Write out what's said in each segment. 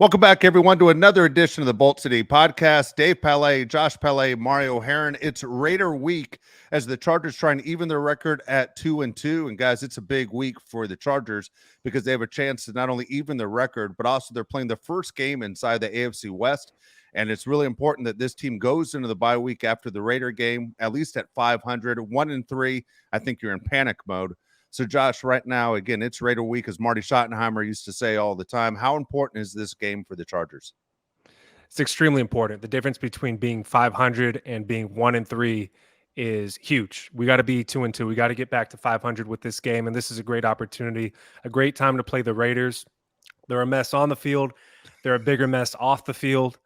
Welcome back, everyone, to another edition of the Bolt City Podcast. Dave Pele, Josh Pele, Mario Heron. It's Raider week as the Chargers try and even their record at 2-2. And guys, it's a big week for the Chargers because they have a chance to not only even their record, but also they're playing the first game inside the AFC West. And it's really important that this team goes into the bye week after the Raider game, at least at 500, 1-3. I think you're in panic mode. So, Josh, right now, again, it's Raider week, as Marty Schottenheimer used to say all the time. How important is this game for the Chargers? It's extremely important. The difference between being 500 and being 1-3 is huge. We got to be 2-2. We got to get back to 500 with this game, and this is a great opportunity, a great time to play the Raiders. They're a mess on the field. They're a bigger mess off the field.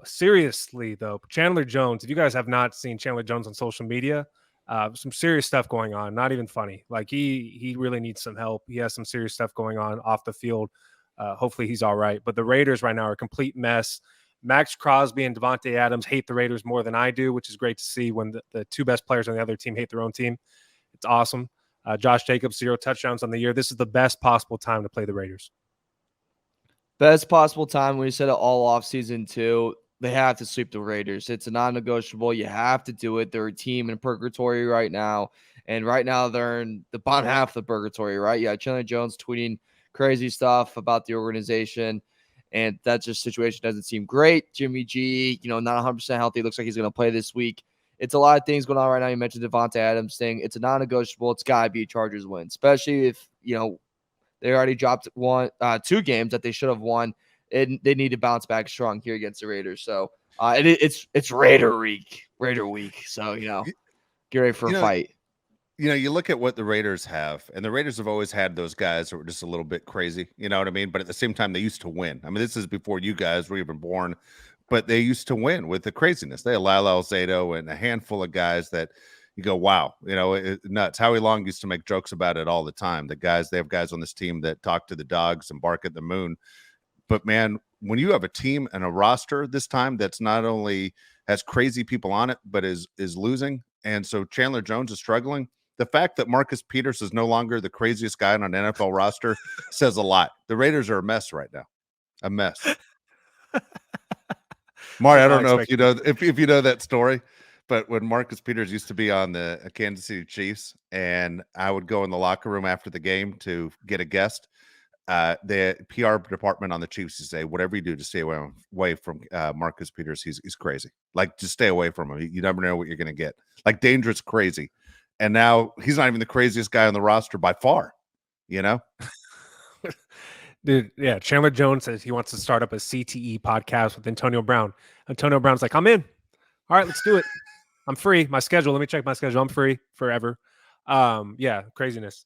Seriously, though, Chandler Jones, if you guys have not seen Chandler Jones on social media, some serious stuff going on. Not even funny. Like he really needs some help. He has some serious stuff going on off the field. Hopefully he's all right. But the Raiders right now are a complete mess. Max Crosby and Davante Adams hate the Raiders more than I do, which is great to see when the two best players on the other team hate their own team. It's awesome. Josh Jacobs, 0 touchdowns on the year. This is the best possible time to play the Raiders. Best possible time. We said it all off season too. They have to sweep the Raiders. It's a non-negotiable. You have to do it. They're a team in purgatory right now. And right now they're in the bottom half of the purgatory, right? Yeah, Chandler Jones tweeting crazy stuff about the organization. And that just situation doesn't seem great. Jimmy G, not 100% healthy. Looks like he's going to play this week. It's a lot of things going on right now. You mentioned Davante Adams thing. It's a non-negotiable. It's got to be a Chargers win, especially if, they already dropped two games that they should have won. And they need to bounce back strong here against the Raiders. So it's Raider week. So, get ready for a fight. You look at what the Raiders have, and the Raiders have always had those guys that were just a little bit crazy. You know what I mean? But at the same time, they used to win. I mean, this is before you guys were even born, but they used to win with the craziness. They had Lyle Alzado and a handful of guys that you go, wow, nuts. Howie Long used to make jokes about it all the time. They have guys on this team that talk to the dogs and bark at the moon. But man, when you have a team and a roster this time that's not only has crazy people on it, but is losing, and so Chandler Jones is struggling. The fact that Marcus Peters is no longer the craziest guy on an NFL roster says a lot. The Raiders are a mess right now, a mess. Mari, I don't know if you know that story, but when Marcus Peters used to be on the Kansas City Chiefs, and I would go in the locker room after the game to get a guest. The PR department on the Chiefs to say, whatever you do to stay away from Marcus Peters, he's crazy. Like, just stay away from him. You never know what you're going to get. Like, dangerous crazy. And now he's not even the craziest guy on the roster by far, Dude, yeah. Chandler Jones says he wants to start up a CTE podcast with Antonio Brown. Antonio Brown's like, I'm in. All right, let's do it. I'm free. My schedule. Let me check my schedule. I'm free forever. Yeah, craziness.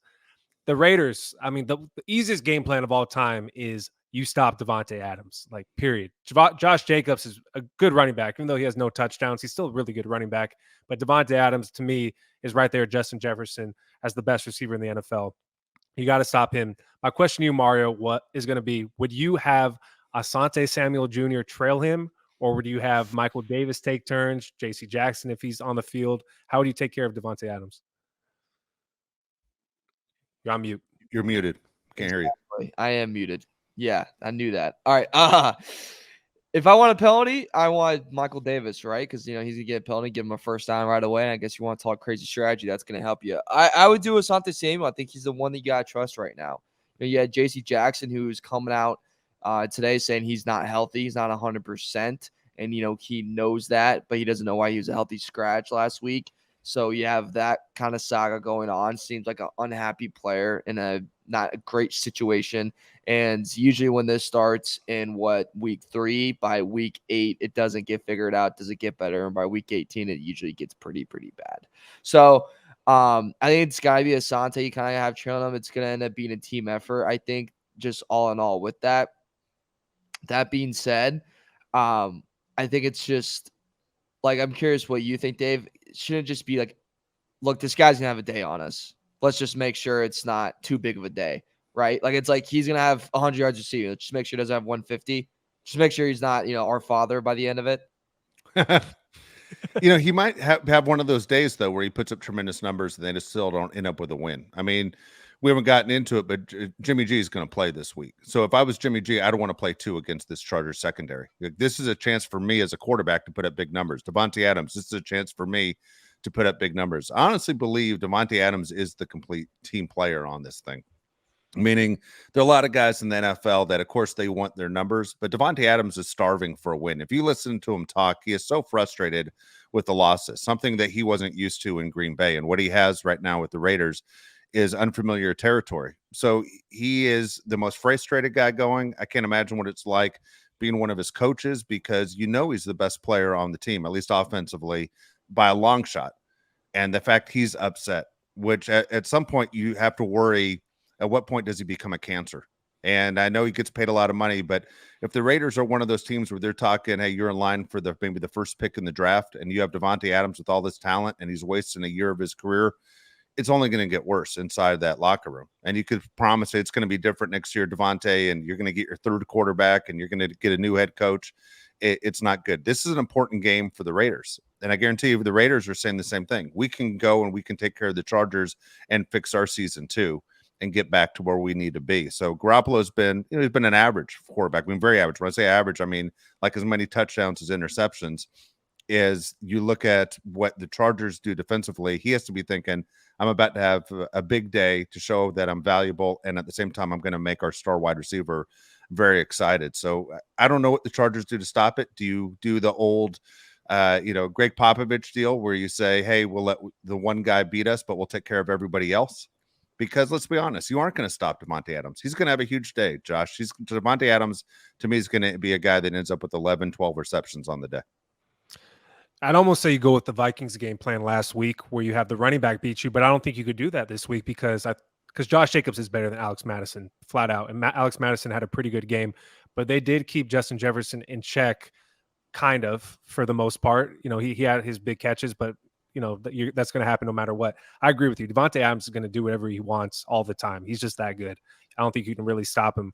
The Raiders, I mean, the easiest game plan of all time is you stop Davante Adams, like, period. Josh Jacobs is a good running back. Even though he has no touchdowns, he's still a really good running back. But Davante Adams, to me, is right there, Justin Jefferson, as the best receiver in the NFL. You got to stop him. My question to you, Mario, what is going to be, would you have Asante Samuel Jr. trail him, or would you have Michael Davis take turns, J.C. Jackson if he's on the field? How would you take care of Davante Adams? You're on mute. You're muted. Can't hear you. I am muted. Yeah, I knew that. All right. If I want a penalty, I want Michael Davis, right? Because, he's going to get a penalty, give him a first down right away. And I guess you want to talk crazy strategy. That's going to help you. I would do Asante Samuel. I think he's the one that you got to trust right now. You had J.C. Jackson, who's coming out today saying he's not healthy. He's not 100%. And, he knows that, but he doesn't know why he was a healthy scratch last week. So you have that kind of saga going on. Seems like an unhappy player in a not a great situation. And usually when this starts in week 3, by week 8, it doesn't get figured out. Does it get better? And by week 18, it usually gets pretty bad. So I think it's got to be Asante. You kind of have trailing him. It's going to end up being a team effort, I think, just all in all with that. That being said, I think it's just like, I'm curious what you think, Dave. Shouldn't just be like, look, this guy's gonna have a day on us. Let's just make sure it's not too big of a day, right? Like, it's like he's gonna have 100 yards receiving. Let's just make sure he doesn't have 150. Just make sure he's not, our father by the end of it. He might have one of those days though where he puts up tremendous numbers and they just still don't end up with a win. I mean, we haven't gotten into it, but Jimmy G is going to play this week. So if I was Jimmy G, I don't want to play 2 against this Chargers secondary. This is a chance for me as a quarterback to put up big numbers. Davante Adams, this is a chance for me to put up big numbers. I honestly believe Davante Adams is the complete team player on this thing. Meaning there are a lot of guys in the NFL that, of course, they want their numbers, but Davante Adams is starving for a win. If you listen to him talk, he is so frustrated with the losses, something that he wasn't used to in Green Bay. And what he has right now with the Raiders is unfamiliar territory. So he is the most frustrated guy going. I can't imagine what it's like being one of his coaches, because he's the best player on the team, at least offensively, by a long shot. And the fact he's upset, which at some point you have to worry, at what point does he become a cancer? And I know he gets paid a lot of money, but if the Raiders are one of those teams where they're talking, hey, you're in line for maybe the first pick in the draft, and you have Davante Adams with all this talent and he's wasting a year of his career, it's only going to get worse inside that locker room. And you could promise it's going to be different next year, Davante, and you're going to get your third quarterback and you're going to get a new head coach. It's not good. This is an important game for the Raiders. And I guarantee you the Raiders are saying the same thing. We can go and we can take care of the Chargers and fix our season too and get back to where we need to be. So Garoppolo's been, he's been an average quarterback. I mean, very average. When I say average, I mean like as many touchdowns as interceptions. Is you look at what the Chargers do defensively, he has to be thinking, I'm about to have a big day to show that I'm valuable. And at the same time, I'm going to make our star wide receiver very excited. So I don't know what the Chargers do to stop it. Do you do the old, Greg Popovich deal where you say, hey, we'll let the one guy beat us, but we'll take care of everybody else? Because let's be honest, you aren't going to stop Davante Adams. He's going to have a huge day, Josh. Davante Adams, to me, is going to be a guy that ends up with 11, 12 receptions on the day. I'd almost say you go with the Vikings game plan last week where you have the running back beat you, but I don't think you could do that this week because Josh Jacobs is better than Alex Madison, flat out. And Alex Madison had a pretty good game, but they did keep Justin Jefferson in check, kind of, for the most part. He had his big catches, but that's going to happen no matter what. I agree with you. Davante Adams is going to do whatever he wants all the time. He's just that good. I don't think you can really stop him.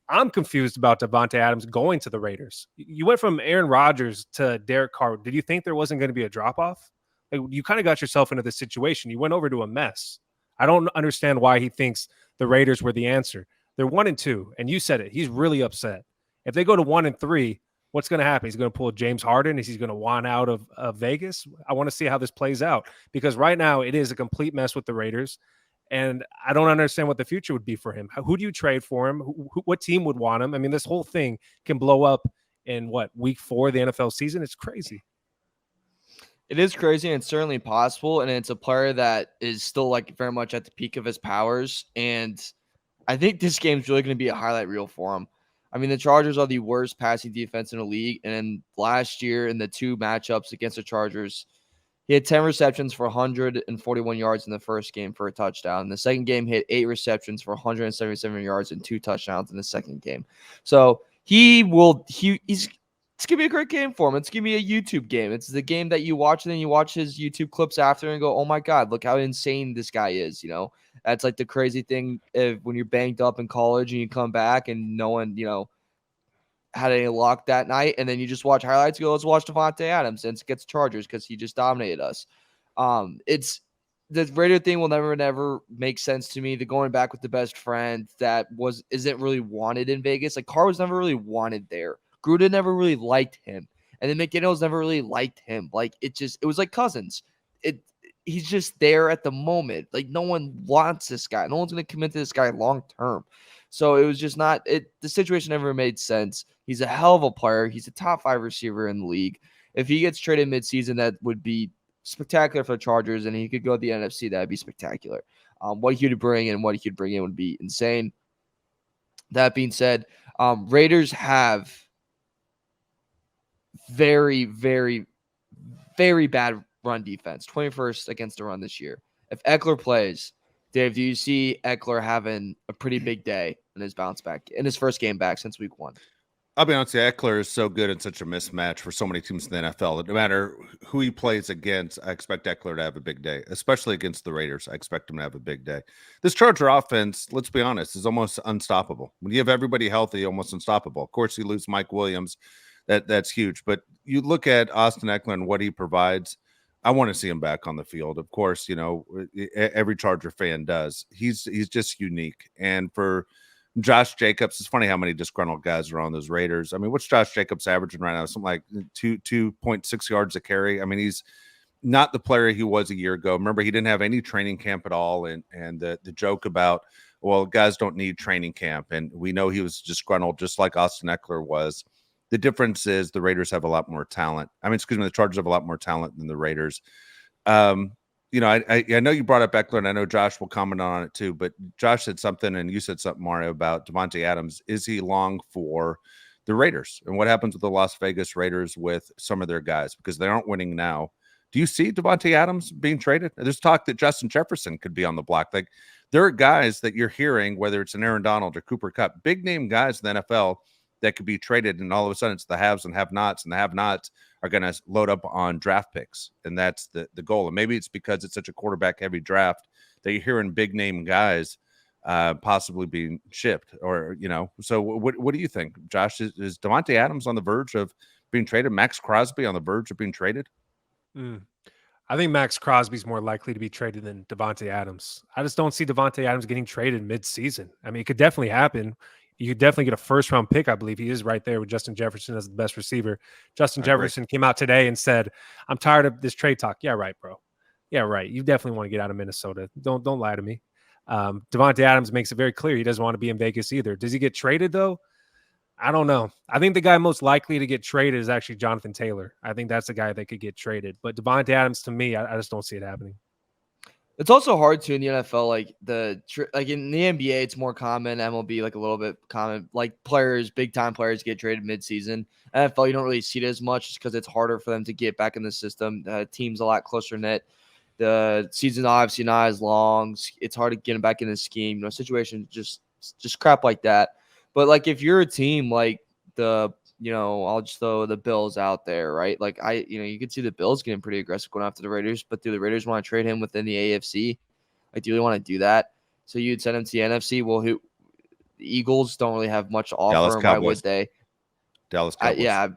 I'm confused about Davante Adams going to the Raiders. You went from Aaron Rodgers to Derek Carr. Did you think there wasn't going to be a drop-off? Like, you kind of got yourself into this situation. You went over to a mess. I don't understand why he thinks the Raiders were the answer. They're 1-2, and you said it. He's really upset. If they go to 1-3, what's going to happen? He's going to pull James Harden. Is he going to want out of Vegas? I want to see how this plays out, because right now it is a complete mess with the Raiders. And I don't understand what the future would be for him. Who do you trade for him? What team would want him? I mean, this whole thing can blow up in week 4 of the NFL season? It's crazy. It is crazy, and it's certainly possible. And it's a player that is still very much at the peak of his powers. And I think this game's really going to be a highlight reel for him. I mean, the Chargers are the worst passing defense in the league. And last year in the 2 matchups against the Chargers, he had 10 receptions for 141 yards in the first game for a touchdown. In the second game, he had 8 receptions for 177 yards and 2 touchdowns in the second game. So it's going to be a great game for him. It's going to be a YouTube game. It's the game that you watch, and then you watch his YouTube clips after and go, oh my God, look how insane this guy is. That's like the crazy thing when you're banged up in college and you come back and no one, had any luck that night, and then you just watch highlights. You go, let's watch Davante Adams and gets Chargers because he just dominated us. It's the Raider thing will never make sense to me. The going back with the best friend that isn't really wanted in Vegas. Like, Carr was never really wanted there. Gruden never really liked him, and then McDaniels never really liked him. Like, it was like cousins. He's just there at the moment. Like, no one wants this guy. No one's going to commit to this guy long term. So it was just not it. The situation never made sense. He's a hell of a player. He's a top 5 receiver in the league. If he gets traded midseason, that would be spectacular for the Chargers, and he could go to the NFC. That would be spectacular. What he could bring in would be insane. That being said, Raiders have very, very, very bad run defense. 21st against the run this year. If Eckler plays, Dave, do you see Eckler having a pretty big day in his bounce back, in his first game back since week 1? I'll be honest with you, Eckler is so good and such a mismatch for so many teams in the NFL that no matter who he plays against, I expect Eckler to have a big day, especially against the Raiders. I expect him to have a big day. This Charger offense, let's be honest, is almost unstoppable. When you have everybody healthy, almost unstoppable. Of course, you lose Mike Williams. That's huge. But you look at Austin Eckler and what he provides. I want to see him back on the field. Of course, every Charger fan does. He's just unique. And for Josh Jacobs, it's funny how many disgruntled guys are on those Raiders. I mean, what's Josh Jacobs averaging right now? Something like 2.6 yards a carry. I mean, he's not the player he was a year ago. Remember, he didn't have any training camp at all. And the joke about, well, guys don't need training camp. And we know he was disgruntled just like Austin Eckler was. The difference is the Raiders have a lot more talent. The Chargers have a lot more talent than the Raiders. I know you brought up Eckler, and I know Josh will comment on it too, but Josh said something, and you said something, Mario, about Davante Adams. Is he long for the Raiders? And what happens with the Las Vegas Raiders with some of their guys? Because they aren't winning now. Do you see Davante Adams being traded? There's talk that Justin Jefferson could be on the block. Like, there are guys that you're hearing, whether it's an Aaron Donald or Cooper Kupp, big name guys in the NFL that could be traded, and all of a sudden it's the haves and have-nots, and the have-nots are going to load up on draft picks, and that's the goal. And maybe it's because it's such a quarterback-heavy draft that you're hearing big-name guys possibly being shipped, or So what do you think, Josh? Is Davante Adams on the verge of being traded? Max Crosby on the verge of being traded? I think Max Crosby's more likely to be traded than Davante Adams. I just don't see Davante Adams getting traded mid-season. I mean, it could definitely happen. You could definitely get a first-round pick. I believe he is right there with Justin Jefferson as the best receiver. Justin Jefferson came out today and said, "I'm tired of this trade talk." Yeah, right, bro. Yeah, right. You definitely want to get out of Minnesota. Don't lie to me. Davante Adams makes it very clear he doesn't want to be in Vegas either. Does he get traded though? I don't know. I think the guy most likely to get traded is actually Jonathan Taylor. I think that's the guy that could get traded. But Davante Adams, to me, I just don't see it happening. It's also hard to in the NFL, like in the NBA, it's more common. MLB, like a little bit common. Like big time players get traded midseason. NFL, you don't really see it as much just because it's harder for them to get back in the system. The team's a lot closer knit. The season's obviously not as long. It's hard to get them back in the scheme. Situations just crap like that. But like if you're a team like I'll just throw the Bills out there, right? Like you could see the Bills getting pretty aggressive going after the Raiders, but do the Raiders want to trade him within the AFC? Like, do you really want to do that? So you'd send him to the NFC. Well, the Eagles don't really have much to offer. Why would they? Dallas Cowboys.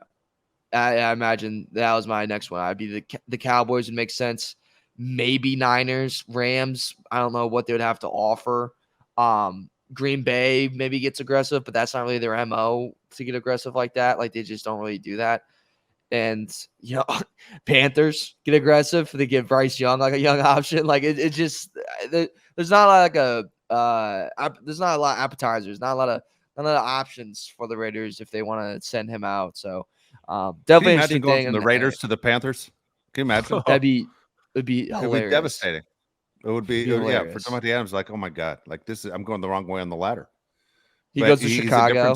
I imagine that was my next one. I'd be the Cowboys would make sense. Maybe Niners, Rams. I don't know what they would have to offer. Green Bay maybe gets aggressive, but that's not really their MO to get aggressive like that. Like, they just don't really do that. And, Panthers get aggressive. They give Bryce Young like a young option. Like, it just there's not like there's not a lot of appetizers, not a lot of options for the Raiders if they want to send him out. So definitely interesting going thing. From the Raiders to the Panthers. Can you imagine? It'd be hilarious. It would be devastating. It would be, for hilarious. Davante Adams, like, oh my God, like I'm going the wrong way on the ladder. He goes to Chicago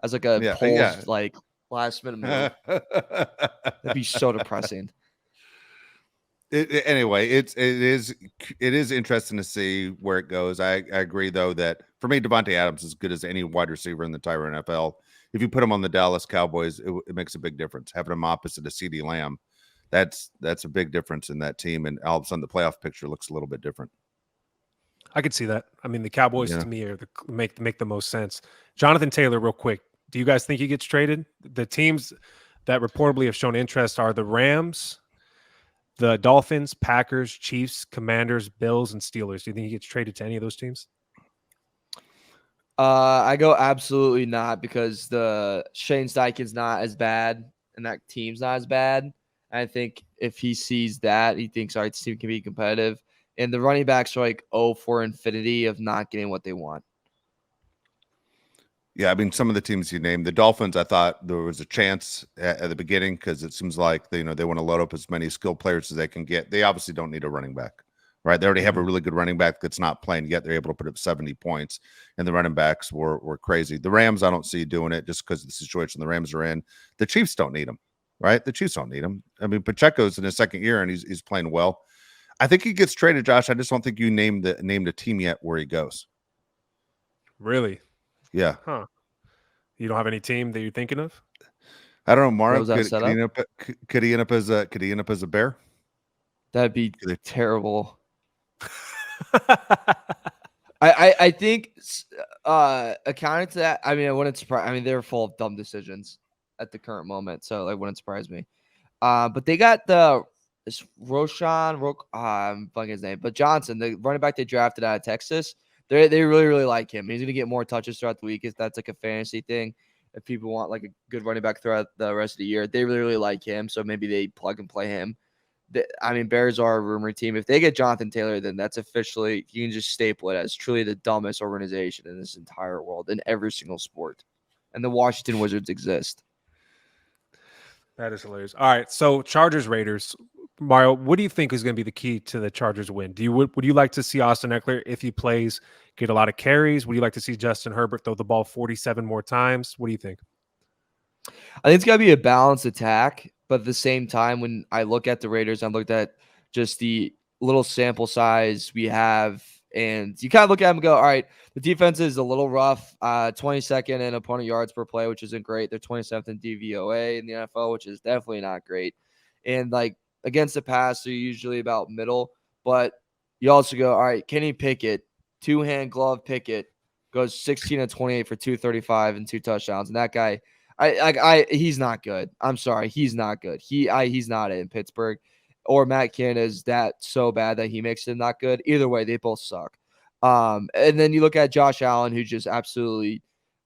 as like a Poles like last minute move. That'd be so depressing. Anyway, it is interesting to see where it goes. I agree though that for me, Davante Adams is as good as any wide receiver in the entire NFL. If you put him on the Dallas Cowboys, it makes a big difference. Having him opposite of CeeDee Lamb, that's a big difference in that team, and all of a sudden the playoff picture looks a little bit different. I could see that. I mean, the Cowboys to me are make the most sense. Jonathan Taylor, real quick. Do you guys think he gets traded? The teams that reportedly have shown interest are the Rams, the Dolphins, Packers, Chiefs, Commanders, Bills, and Steelers. Do you think he gets traded to any of those teams? I go absolutely not, because the Shane Steichen's not as bad and that team's not as bad. I think if he sees that, he thinks, all right, this team can be competitive. And the running backs are like, for infinity of not getting what they want. Yeah, I mean, some of the teams you named, the Dolphins, I thought there was a chance at the beginning because it seems like they want to load up as many skilled players as they can get. They obviously don't need a running back, right? They already have a really good running back that's not playing yet. They're able to put up 70 points, and the running backs were crazy. The Rams, I don't see doing it just because of the situation the Rams are in. The Chiefs don't need them, right? The Chiefs don't need them. I mean, Pacheco's in his second year, and he's playing well. I think he gets traded, Josh. I just don't think you named a team yet where he goes. Really? Yeah. Huh. You don't have any team that you're thinking of? I don't know, Mario. Could he end up as a Bear? That'd be terrible. I think accounting to that, I mean, it wouldn't surprise. I mean, they're full of dumb decisions at the current moment, so it wouldn't surprise me. But they got the It's I'm blanking his name, but Johnson, the running back they drafted out of Texas, they really, really like him. He's going to get more touches throughout the week if that's like a fantasy thing. If people want like a good running back throughout the rest of the year, they really, really like him. So maybe they plug and play him. I mean, Bears are a rumor team. If they get Jonathan Taylor, then that's officially, you can just staple it as truly the dumbest organization in this entire world in every single sport. And the Washington Wizards exist. That is hilarious. All right, so Chargers Raiders. Mario, what do you think is going to be the key to the Chargers win? Would you like to see Austin Eckler, if he plays, get a lot of carries? Would you like to see Justin Herbert throw the ball 47 more times? What do you think? I think it's got to be a balanced attack, but at the same time, when I look at the Raiders, I looked at just the little sample size we have, and you kind of look at them and go, all right, the defense is a little rough, 22nd in opponent yards per play, which isn't great. They're 27th in DVOA in the NFL, which is definitely not great. And like against the pass, they're usually about middle, but you also go, all right, Kenny Pickett, two-hand glove Pickett, goes 16 and 28 for 235 and 2 touchdowns. And that guy, he's not good. I'm sorry, he's not good. He's not in Pittsburgh, or Matt Canada is that so bad that he makes him not good. Either way, they both suck. And then you look at Josh Allen, who just absolutely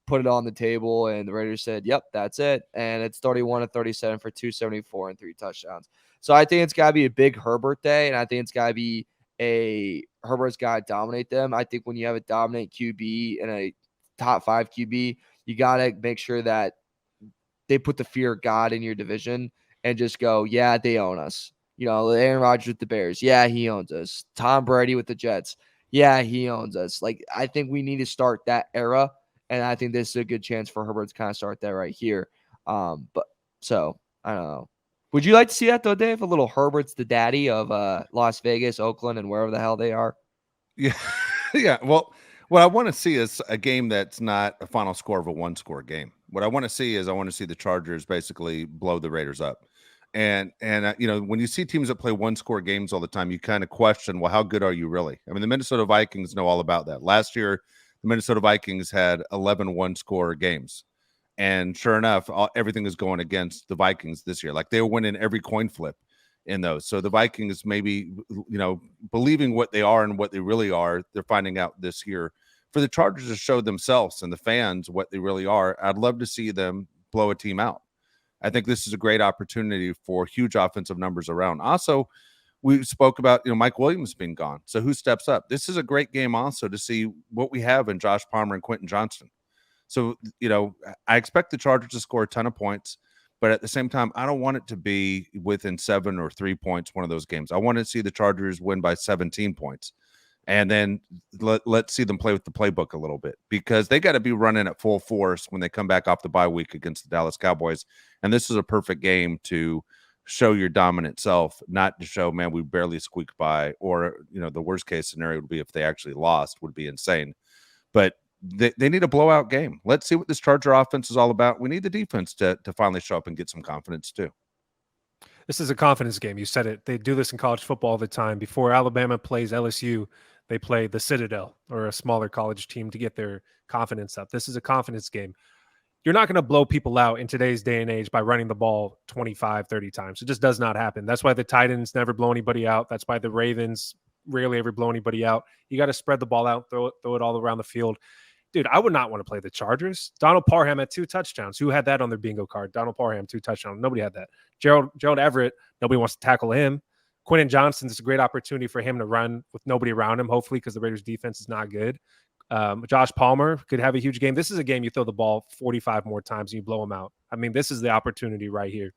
put it on the table, and the Raiders said, "Yep, that's it." And it's 31 to 37 for 274 and 3 touchdowns. So I think it's got to be a big Herbert day, and I think it's got to be a Herbert's got to dominate them. I think when you have a dominant QB and a top 5 QB, you got to make sure that they put the fear of God in your division and just go, yeah, they own us. You know, Aaron Rodgers with the Bears. Yeah, he owns us. Tom Brady with the Jets. Yeah, he owns us. Like, I think we need to start that era. And I think this is a good chance for Herbert to kind of start that right here. But so I don't know. Would you like to see that though, Dave? A little Herbert's the daddy of Las Vegas, Oakland, and wherever the hell they are. Yeah. Yeah. Well, what I want to see is a game that's not a final score of a 1-score game. What I want to see is I want to see the Chargers basically blow the Raiders up. And you know, when you see teams that play 1-score games all the time, you kind of question, well, how good are you really? I mean, the Minnesota Vikings know all about that. Last year, the Minnesota Vikings had 11 1-score games. And sure enough, everything is going against the Vikings this year. Like, they were winning every coin flip in those. So the Vikings, maybe, you know, believing what they are and what they really are, they're finding out this year. For the Chargers to show themselves and the fans what they really are, I'd love to see them blow a team out. I think this is a great opportunity for huge offensive numbers around. Also, we spoke about, you know, Mike Williams being gone. So who steps up? This is a great game also to see what we have in Josh Palmer and Quentin Johnston. So, you know, I expect the Chargers to score a ton of points, but at the same time, I don't want it to be within 7 or 3 points, one of those games. I want to see the Chargers win by 17 points. And then let's see them play with the playbook a little bit, because they got to be running at full force when they come back off the bye week against the Dallas Cowboys. And this is a perfect game to show your dominant self, not to show, man, we barely squeaked by, or, you know, the worst case scenario would be if they actually lost, would be insane. But they need a blowout game. Let's see what this Charger offense is all about. We need the defense to finally show up and get some confidence too. This is a confidence game. You said it. They do this in college football all the time. Before Alabama plays LSU, they play the Citadel, or a smaller college team, to get their confidence up. This is a confidence game. You're not going to blow people out in today's day and age by running the ball 25, 30 times. It just does not happen. That's why the Titans never blow anybody out. That's why the Ravens rarely ever blow anybody out. You got to spread the ball out, throw it all around the field. Dude, I would not want to play the Chargers. Donald Parham had 2 touchdowns. Who had that on their bingo card? Donald Parham, 2 touchdowns. Nobody had that. Gerald Everett, nobody wants to tackle him. Quentin Johnson, is a great opportunity for him to run with nobody around him, hopefully, because the Raiders' defense is not good. Josh Palmer could have a huge game. This is a game you throw the ball 45 more times and you blow them out. I mean, this is the opportunity right here.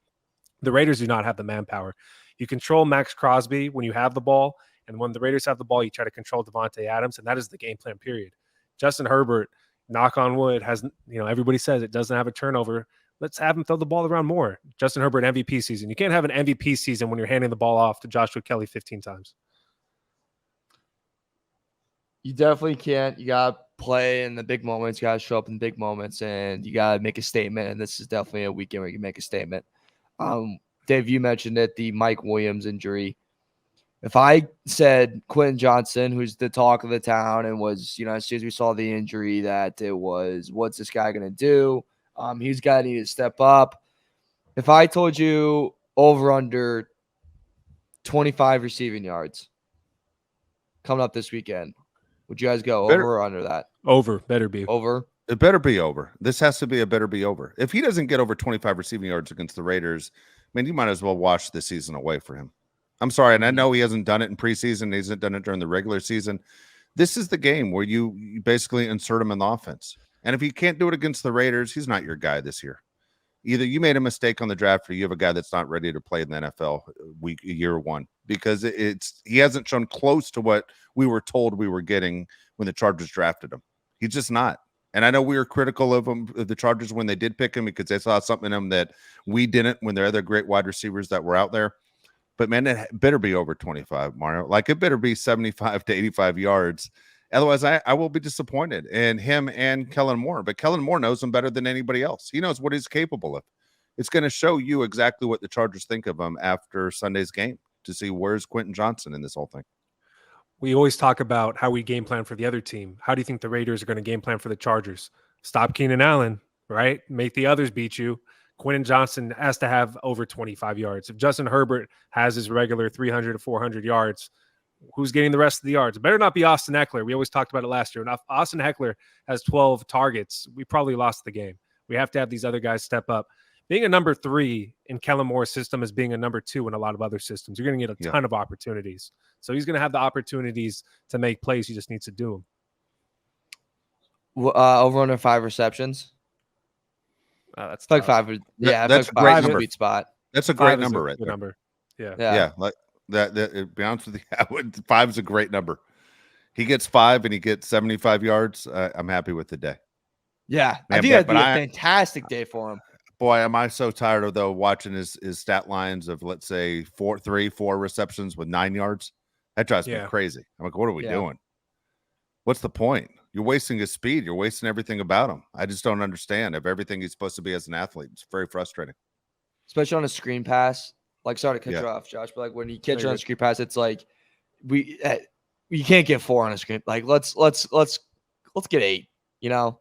The Raiders do not have the manpower. You control Max Crosby when you have the ball, and when the Raiders have the ball, you try to control Davante Adams, and that is the game plan, period. Justin Herbert, knock on wood, has, you know, everybody says it doesn't have a turnover. Let's have him throw the ball around more. Justin Herbert, MVP season. You can't have an MVP season when you're handing the ball off to Joshua Kelly 15 times. You definitely can't. You got to play in the big moments. You got to show up in big moments, and you got to make a statement. And this is definitely a weekend where you can make a statement. Dave, you mentioned it, the Mike Williams injury. If I said Quentin Johnson, who's the talk of the town, and was, you know, as soon as we saw the injury, that it was, what's this guy going to do? He's got to need to step up. If I told you over under 25 receiving yards coming up this weekend. Would you guys go Better- over or under that? Over, better be. Over. It better be over. This has to be a better be over. If he doesn't get over 25 receiving yards against the Raiders, man, you might as well wash the season away for him. I'm sorry, and I know he hasn't done it in preseason. He hasn't done it during the regular season. This is the game where you basically insert him in the offense. And if he can't do it against the Raiders, he's not your guy this year. Either you made a mistake on the draft or you have a guy that's not ready to play in the NFL year one, because he hasn't shown close to what we were told we were getting when the Chargers drafted him. He's just not. And I know we were critical of the Chargers when they did pick him because they saw something in him that we didn't when there are other great wide receivers that were out there. But man, it better be over 25, Mario. Like, it better be 75 to 85 yards. Otherwise, I will be disappointed in him and Kellen Moore. But Kellen Moore knows him better than anybody else. He knows what he's capable of. It's going to show you exactly what the Chargers think of him after Sunday's game to see where's Quentin Johnson in this whole thing. We always talk about how we game plan for the other team. How do you think the Raiders are going to game plan for the Chargers? Stop Keenan Allen, right? Make the others beat you. Quentin Johnson has to have over 25 yards. If Justin Herbert has his regular 300 to 400 yards, who's getting the rest of the yards? It better not be Austin Eckler. We always talked about it last year. And if Austin Eckler has 12 targets, we probably lost the game. We have to have these other guys step up. Being a number 3 in Kellen Moore's system is being a number 2 in a lot of other systems. You're going to get a ton of opportunities. So he's going to have the opportunities to make plays. He just needs to do them. Over under 5 receptions. That's like tough. 5. Yeah, that's like a great 5 number. Sweet spot. That's a great 5 is number a right good there. number. Yeah. Yeah, like that. To be honest with you, 5 is a great number. He gets 5 and he gets 75 yards. I'm happy with the day. Yeah, Man, I think that'd be a fantastic day for him. Boy, am I so tired of watching his stat lines of, let's say, 4 receptions with 9 yards. That drives me crazy. I'm like, what are we doing? What's the point? You're wasting his speed. You're wasting everything about him. I just don't understand of everything he's supposed to be as an athlete. It's very frustrating. Especially on a screen pass. Like, sorry to cut you off, Josh, but like when you catch you on a screen pass, it's like you can't get 4 on a screen. Like, let's get 8. You know,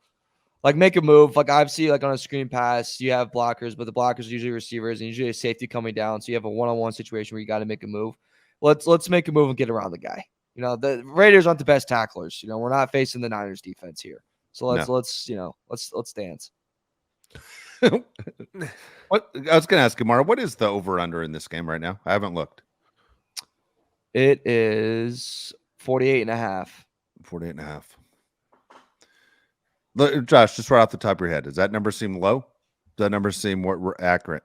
like, make a move. Like, I've seen, like, on a screen pass, you have blockers, but the blockers are usually receivers and usually a safety coming down. So you have a one-on-one situation where you got to make a move. Let's make a move and get around the guy. You know, the Raiders aren't the best tacklers. You know, we're not facing the Niners defense here. So let's dance. What I was going to ask you, Mara, what is the over/under in this game right now? I haven't looked. It is 48.5. 48.5. Look, Josh, just right off the top of your head, does that number seem low? Does that number seem more accurate?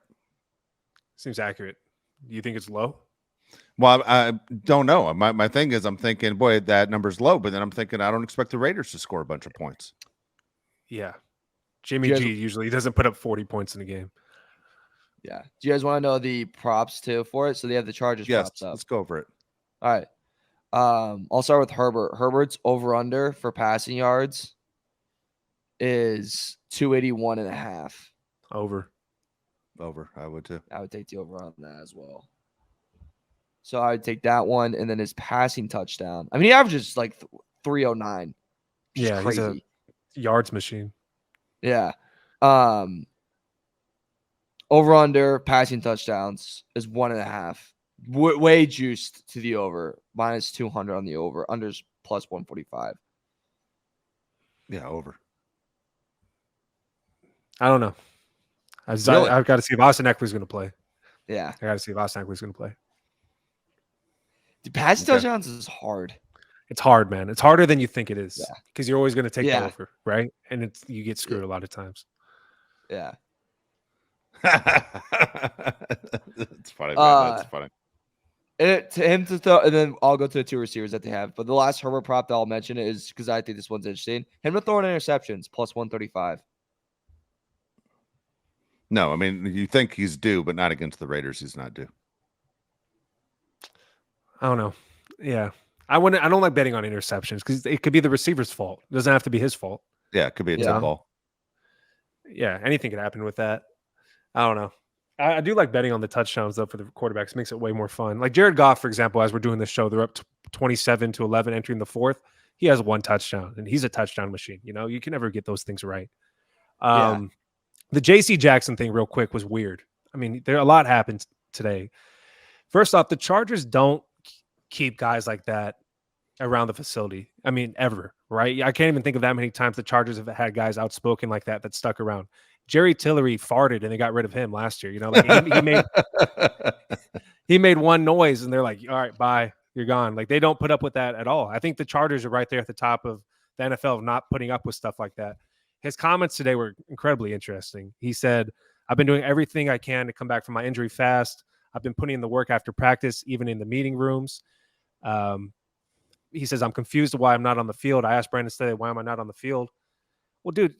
Seems accurate. Do you think it's low? Well, I don't know. My thing is, I'm thinking, boy, that number's low, but then I'm thinking, I don't expect the Raiders to score a bunch of points. Yeah. Jimmy G usually doesn't put up 40 points in a game. Yeah. Do you guys want to know the props too for it? So they have the Chargers props up. Let's go over it. All right. I'll start with Herbert. Herbert's over/under for passing yards is 281.5. Over. I would too. I would take the over on that as well. So I would take that one, and then his passing touchdown. I mean, he averages like 309. Yeah, crazy. he's a yards machine. Yeah. Over/under passing touchdowns is 1.5. Way juiced to the over. Minus 200 on the over. Under's plus 145. Yeah, over. I don't know. I've got to see if Austin Eckler's going to play. Yeah. I got to see if Austin Eckler's going to play. The passing touchdowns is hard. It's hard, man. It's harder than you think it is because you're always going to take the over, right? And you get screwed a lot of times. Yeah. It's funny, man. That's funny. And to him to throw, and then I'll go to the 2 receivers that they have. But the last Herbert prop that I'll mention is because I think this one's interesting. Him to throw in interceptions, plus 135. No, I mean, you think he's due, but not against the Raiders. He's not due. I don't know. Yeah. I don't like betting on interceptions because it could be the receiver's fault. It doesn't have to be his fault. Yeah, it could be a tip ball. Yeah, anything could happen with that. I don't know. I do like betting on the touchdowns, though, for the quarterbacks. It makes it way more fun. Like Jared Goff, for example, as we're doing this show, they're up 27-11 entering the 4th. He has 1 touchdown, and he's a touchdown machine. You know, you can never get those things right. The J.C. Jackson thing, real quick, was weird. I mean, a lot happened today. First off, the Chargers don't keep guys like that around the facility. I mean, ever, right? I can't even think of that many times the Chargers have had guys outspoken like that stuck around. Jerry Tillery farted and they got rid of him last year. You know, like he made one noise and they're like, all right, bye, you're gone. Like they don't put up with that at all. I think the Chargers are right there at the top of the NFL of not putting up with stuff like that. His comments today were incredibly interesting. He said, I've been doing everything I can to come back from my injury fast. I've been putting in the work after practice, even in the meeting rooms. He says, I'm confused why I'm not on the field. I asked Brandon Staley, why am I not on the field? Well, dude,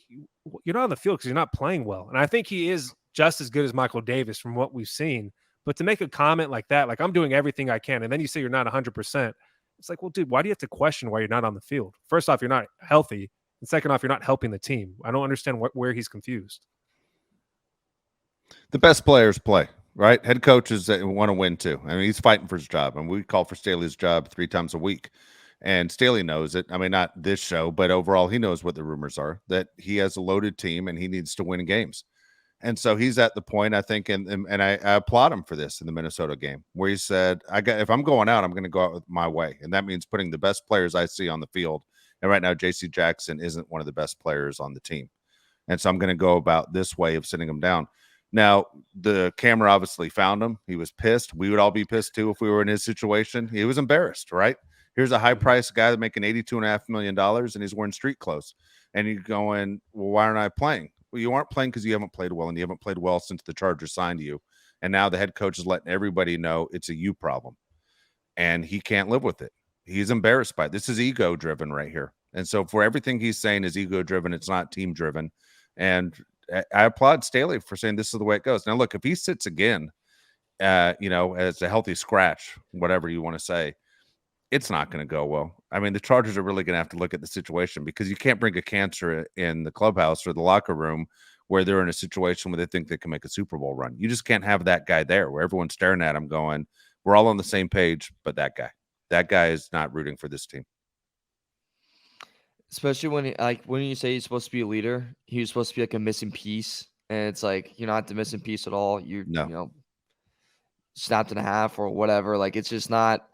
you're not on the field because you're not playing well. And I think he is just as good as Michael Davis from what we've seen. But to make a comment like that, like I'm doing everything I can, and then you say you're not 100%, it's like, well, dude, why do you have to question why you're not on the field? First off, you're not healthy. And second off, you're not helping the team. I don't understand where he's confused. The best players play, right? Head coaches want to win too. I mean, he's fighting for his job, and we call for Staley's job 3 times a week. And Staley knows it. I mean, not this show, but overall, he knows what the rumors are, that he has a loaded team and he needs to win games. And so he's at the point, I think, and I applaud him for this in the Minnesota game, where he said, if I'm going out, I'm going to go out with my way. And that means putting the best players I see on the field. And right now, J.C. Jackson isn't one of the best players on the team. And so I'm going to go about this way of sitting him down. Now, the camera obviously found him. He was pissed. We would all be pissed too if we were in his situation. He was embarrassed, right? Here's a high-priced guy that's making $82.5 million, and he's wearing street clothes. And you're going, well, why aren't I playing? Well, you aren't playing because you haven't played well, and you haven't played well since the Chargers signed you. And now the head coach is letting everybody know it's a you problem. And he can't live with it. He's embarrassed by it. This is ego-driven right here. And so for everything he's saying is ego-driven, it's not team-driven. And I applaud Staley for saying this is the way it goes. Now, look, if he sits again, as a healthy scratch, whatever you want to say, it's not going to go well. I mean, the Chargers are really going to have to look at the situation because you can't bring a cancer in the clubhouse or the locker room where they're in a situation where they think they can make a Super Bowl run. You just can't have that guy there where everyone's staring at him going, we're all on the same page, but that guy is not rooting for this team. Especially when you say he's supposed to be a leader, he was supposed to be like a missing piece. And it's like, you're not the missing piece at all. You're, snapped in half or whatever. Like, it's just not.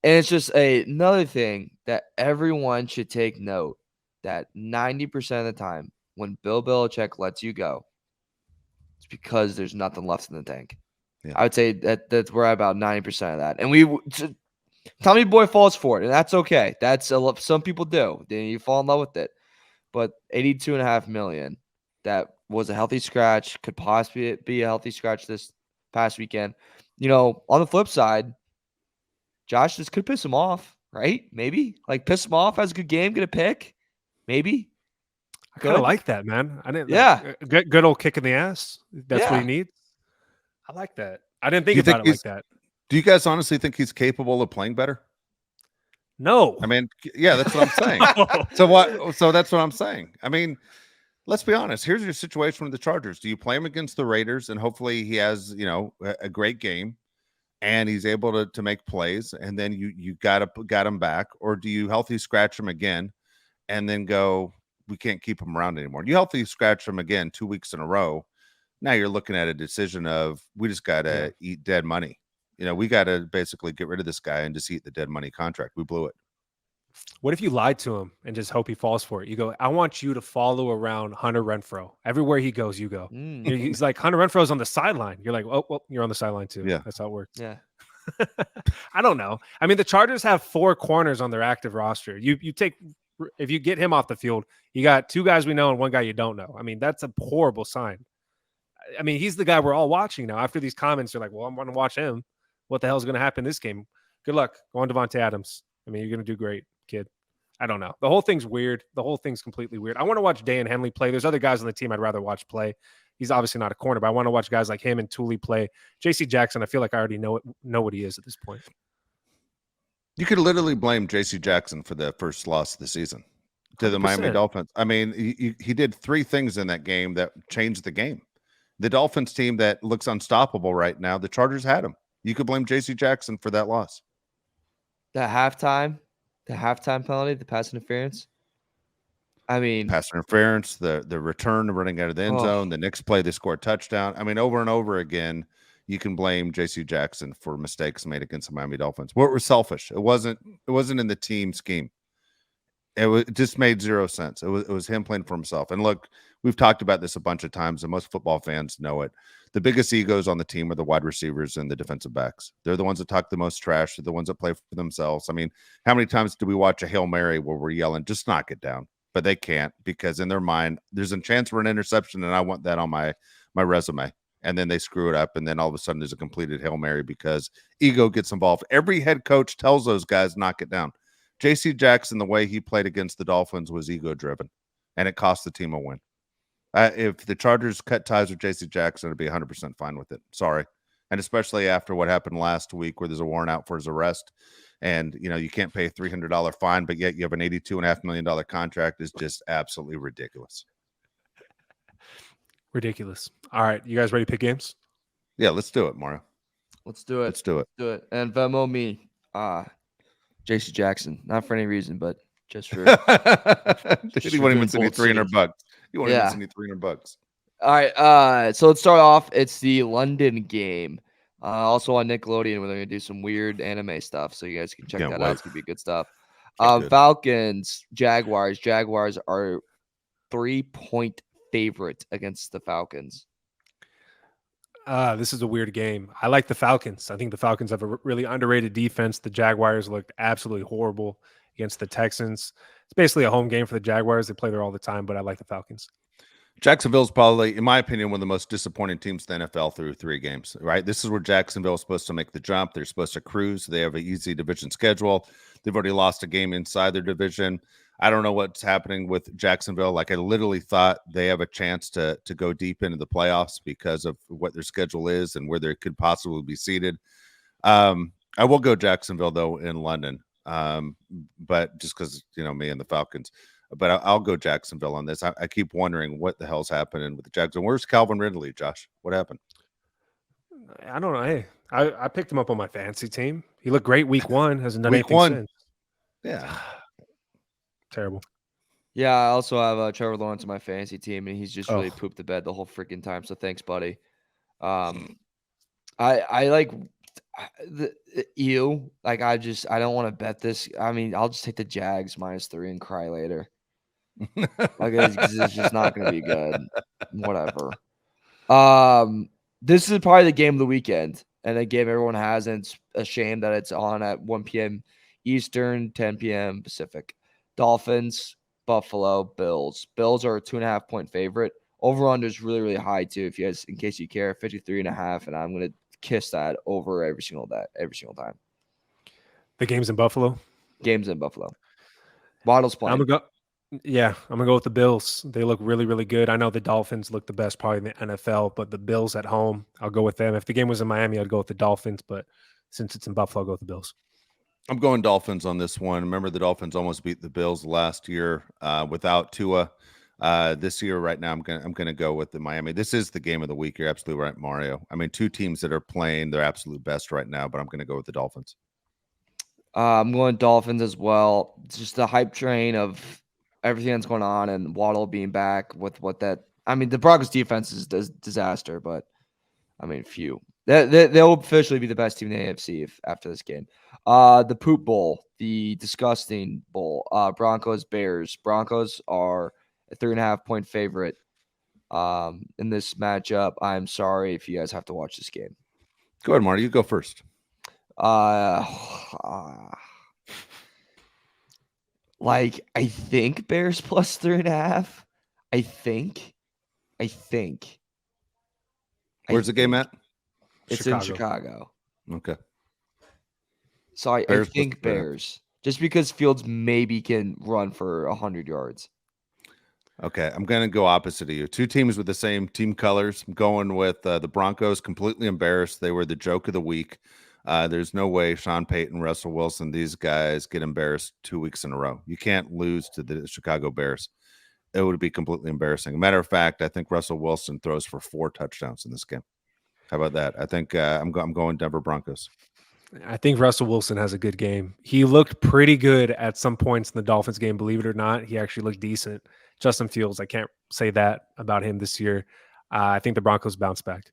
And it's just another thing that everyone should take note that 90% of the time when Bill Belichick lets you go, it's because there's nothing left in the tank. Yeah. I would say that's where about 90% of that. And Tommy Boy falls for it, and that's okay. That's some people do. Then you fall in love with it. But $82.5 million, that was a healthy scratch, could possibly be a healthy scratch this past weekend. On the flip side, Josh, this could piss him off, right? Maybe. Like, piss him off, has a good game, get a pick. Maybe. I kind of like that, man. I didn't. Yeah. Good old kick in the ass. That's what he needs. I like that. I didn't think about it like that. Do you guys honestly think he's capable of playing better? No. I mean, yeah, that's what I'm saying. So that's what I'm saying. I mean, let's be honest. Here's your situation with the Chargers. Do you play him against the Raiders and hopefully he has, a great game and he's able to make plays and then you got him back, or do you healthy scratch him again and then go, we can't keep him around anymore? You healthy scratch him again 2 weeks in a row. Now you're looking at a decision of we just got to eat dead money. We got to basically get rid of this guy and just eat the dead money contract. We blew it. What if you lied to him and just hope he falls for it? You go, I want you to follow around Hunter Renfrow. Everywhere he goes, you go. He's like, Hunter Renfrow's on the sideline. You're like, oh, well, you're on the sideline too. Yeah. That's how it works. Yeah. I don't know. I mean, the Chargers have 4 corners on their active roster. If you get him off the field, you got 2 guys we know and 1 guy you don't know. I mean, that's a horrible sign. I mean, he's the guy we're all watching now. After these comments, you're like, well, I'm going to watch him. What the hell is going to happen this game? Good luck. Go on Davante Adams. I mean, you're going to do great, kid. I don't know. The whole thing's weird. The whole thing's completely weird. I want to watch Dan Henley play. There's other guys on the team I'd rather watch play. He's obviously not a corner, but I want to watch guys like him and Tooley play. J.C. Jackson, I feel like I already know what he is at this point. You could literally blame J.C. Jackson for the first loss of the season to the 100%. Miami Dolphins. I mean, he did 3 things in that game that changed the game. The Dolphins team that looks unstoppable right now, the Chargers had him. You could blame J.C. Jackson for that loss. The halftime penalty, the pass interference. I mean, pass interference, the return running out of the end zone, the next play they score a touchdown. I mean, over and over again, you can blame J.C. Jackson for mistakes made against the Miami Dolphins. What were selfish? It wasn't in the team scheme. It just made zero sense. It was him playing for himself. And look, we've talked about this a bunch of times, and most football fans know it. The biggest egos on the team are the wide receivers and the defensive backs. They're the ones that talk the most trash. They're the ones that play for themselves. I mean, how many times do we watch a Hail Mary where we're yelling, just knock it down? But they can't, because in their mind, there's a chance for an interception, and I want that on my resume. And then they screw it up, and then all of a sudden there's a completed Hail Mary because ego gets involved. Every head coach tells those guys, knock it down. J.C. Jackson, the way he played against the Dolphins was ego-driven, and it cost the team a win. If the Chargers cut ties with J.C. Jackson, I'd be 100% fine with it. Sorry. And especially after what happened last week where there's a warrant out for his arrest, and, you can't pay a $300 fine, but yet you have an $82.5 million contract is just absolutely ridiculous. Ridiculous. All right. You guys ready to pick games? Yeah, let's do it, Mario. Let's do it. Let's do it. Do it. And Venmo me. J.C. Jackson. Not for any reason, but just for. He won't even send you $300. You won't even send you $300. All right. So let's start off. It's the London game. Also on Nickelodeon, where they're gonna do some weird anime stuff. So you guys can check that out. It's gonna be good stuff. Falcons, Jaguars. Jaguars are 3-point favorite against the Falcons. This is a weird game. I like the Falcons. I think the Falcons have a really underrated defense. The Jaguars looked absolutely horrible against the Texans. It's basically a home game for the Jaguars. They play there all the time, but I like the Falcons. Jacksonville's probably, in my opinion, one of the most disappointing teams in the NFL through 3 games, right? This is where Jacksonville is supposed to make the jump. They're supposed to cruise. They have an easy division schedule. They've already lost a game inside their division. I don't know what's happening with Jacksonville. Like, I literally thought they have a chance to go deep into the playoffs because of what their schedule is and where they could possibly be seated. I will go Jacksonville, though, in London, but just because, me and the Falcons. But I'll go Jacksonville on this. I keep wondering what the hell's happening with the Jacksonville. Where's Calvin Ridley, Josh? What happened? I don't know. Hey, I picked him up on my fantasy team. He looked great week 1. Hasn't done Week anything 1. since. Yeah. Terrible. Yeah, I also have Trevor Lawrence on my fantasy team, and he's just really pooped the bed the whole freaking time. So thanks, buddy. I like you. Like, I don't want to bet this. I mean, I'll just take the Jags -3 and cry later. Because it's just not going to be good. Whatever. This is probably the game of the weekend, and a game everyone has, and it's a shame that it's on at 1 p.m. Eastern, 10 p.m. Pacific. Dolphins, Buffalo, Bills. Bills are a 2.5-point favorite. Over-under is really, really high, too, if you guys, in case you care, 53.5, and I'm going to kiss that over every single time. The game's in Buffalo? Game's in Buffalo. Waddle's playing. I'm gonna go with the Bills. They look really, really good. I know the Dolphins look the best probably in the NFL, but the Bills at home, I'll go with them. If the game was in Miami, I'd go with the Dolphins, but since it's in Buffalo, I'll go with the Bills. I'm going Dolphins on this one. Remember, the Dolphins almost beat the Bills last year without Tua. This year, right now, I'm gonna go with the Miami. This is the game of the week. You're absolutely right, Mario. I mean, 2 teams that are playing their absolute best right now, but I'm gonna go with the Dolphins. I'm going Dolphins as well. It's just the hype train of everything that's going on, and Waddle being back with what that. I mean, the Broncos defense is a disaster, but I mean, few. They'll officially be the best team in the AFC after this game. The Poop Bowl, the disgusting bowl. Broncos, Bears. Broncos are a 3.5-point favorite in this matchup. I'm sorry if you guys have to watch this game. Go ahead, Marty. You go first. Like, I think Bears plus 3.5. I think. Where's the game at? It's in Chicago. Okay. So I think Bears. Just because Fields maybe can run for 100 yards. Okay, I'm going to go opposite of you. 2 teams with the same team colors. I'm going with the Broncos, completely embarrassed. They were the joke of the week. There's no way Sean Payton, Russell Wilson, these guys get embarrassed 2 weeks in a row. You can't lose to the Chicago Bears. It would be completely embarrassing. Matter of fact, I think Russell Wilson throws for 4 touchdowns in this game. How about that? I think I'm going Denver Broncos. I think Russell Wilson has a good game. He looked pretty good at some points in the Dolphins game, believe it or not. He actually looked decent. Justin Fields, I can't say that about him this year. I think the Broncos bounce back.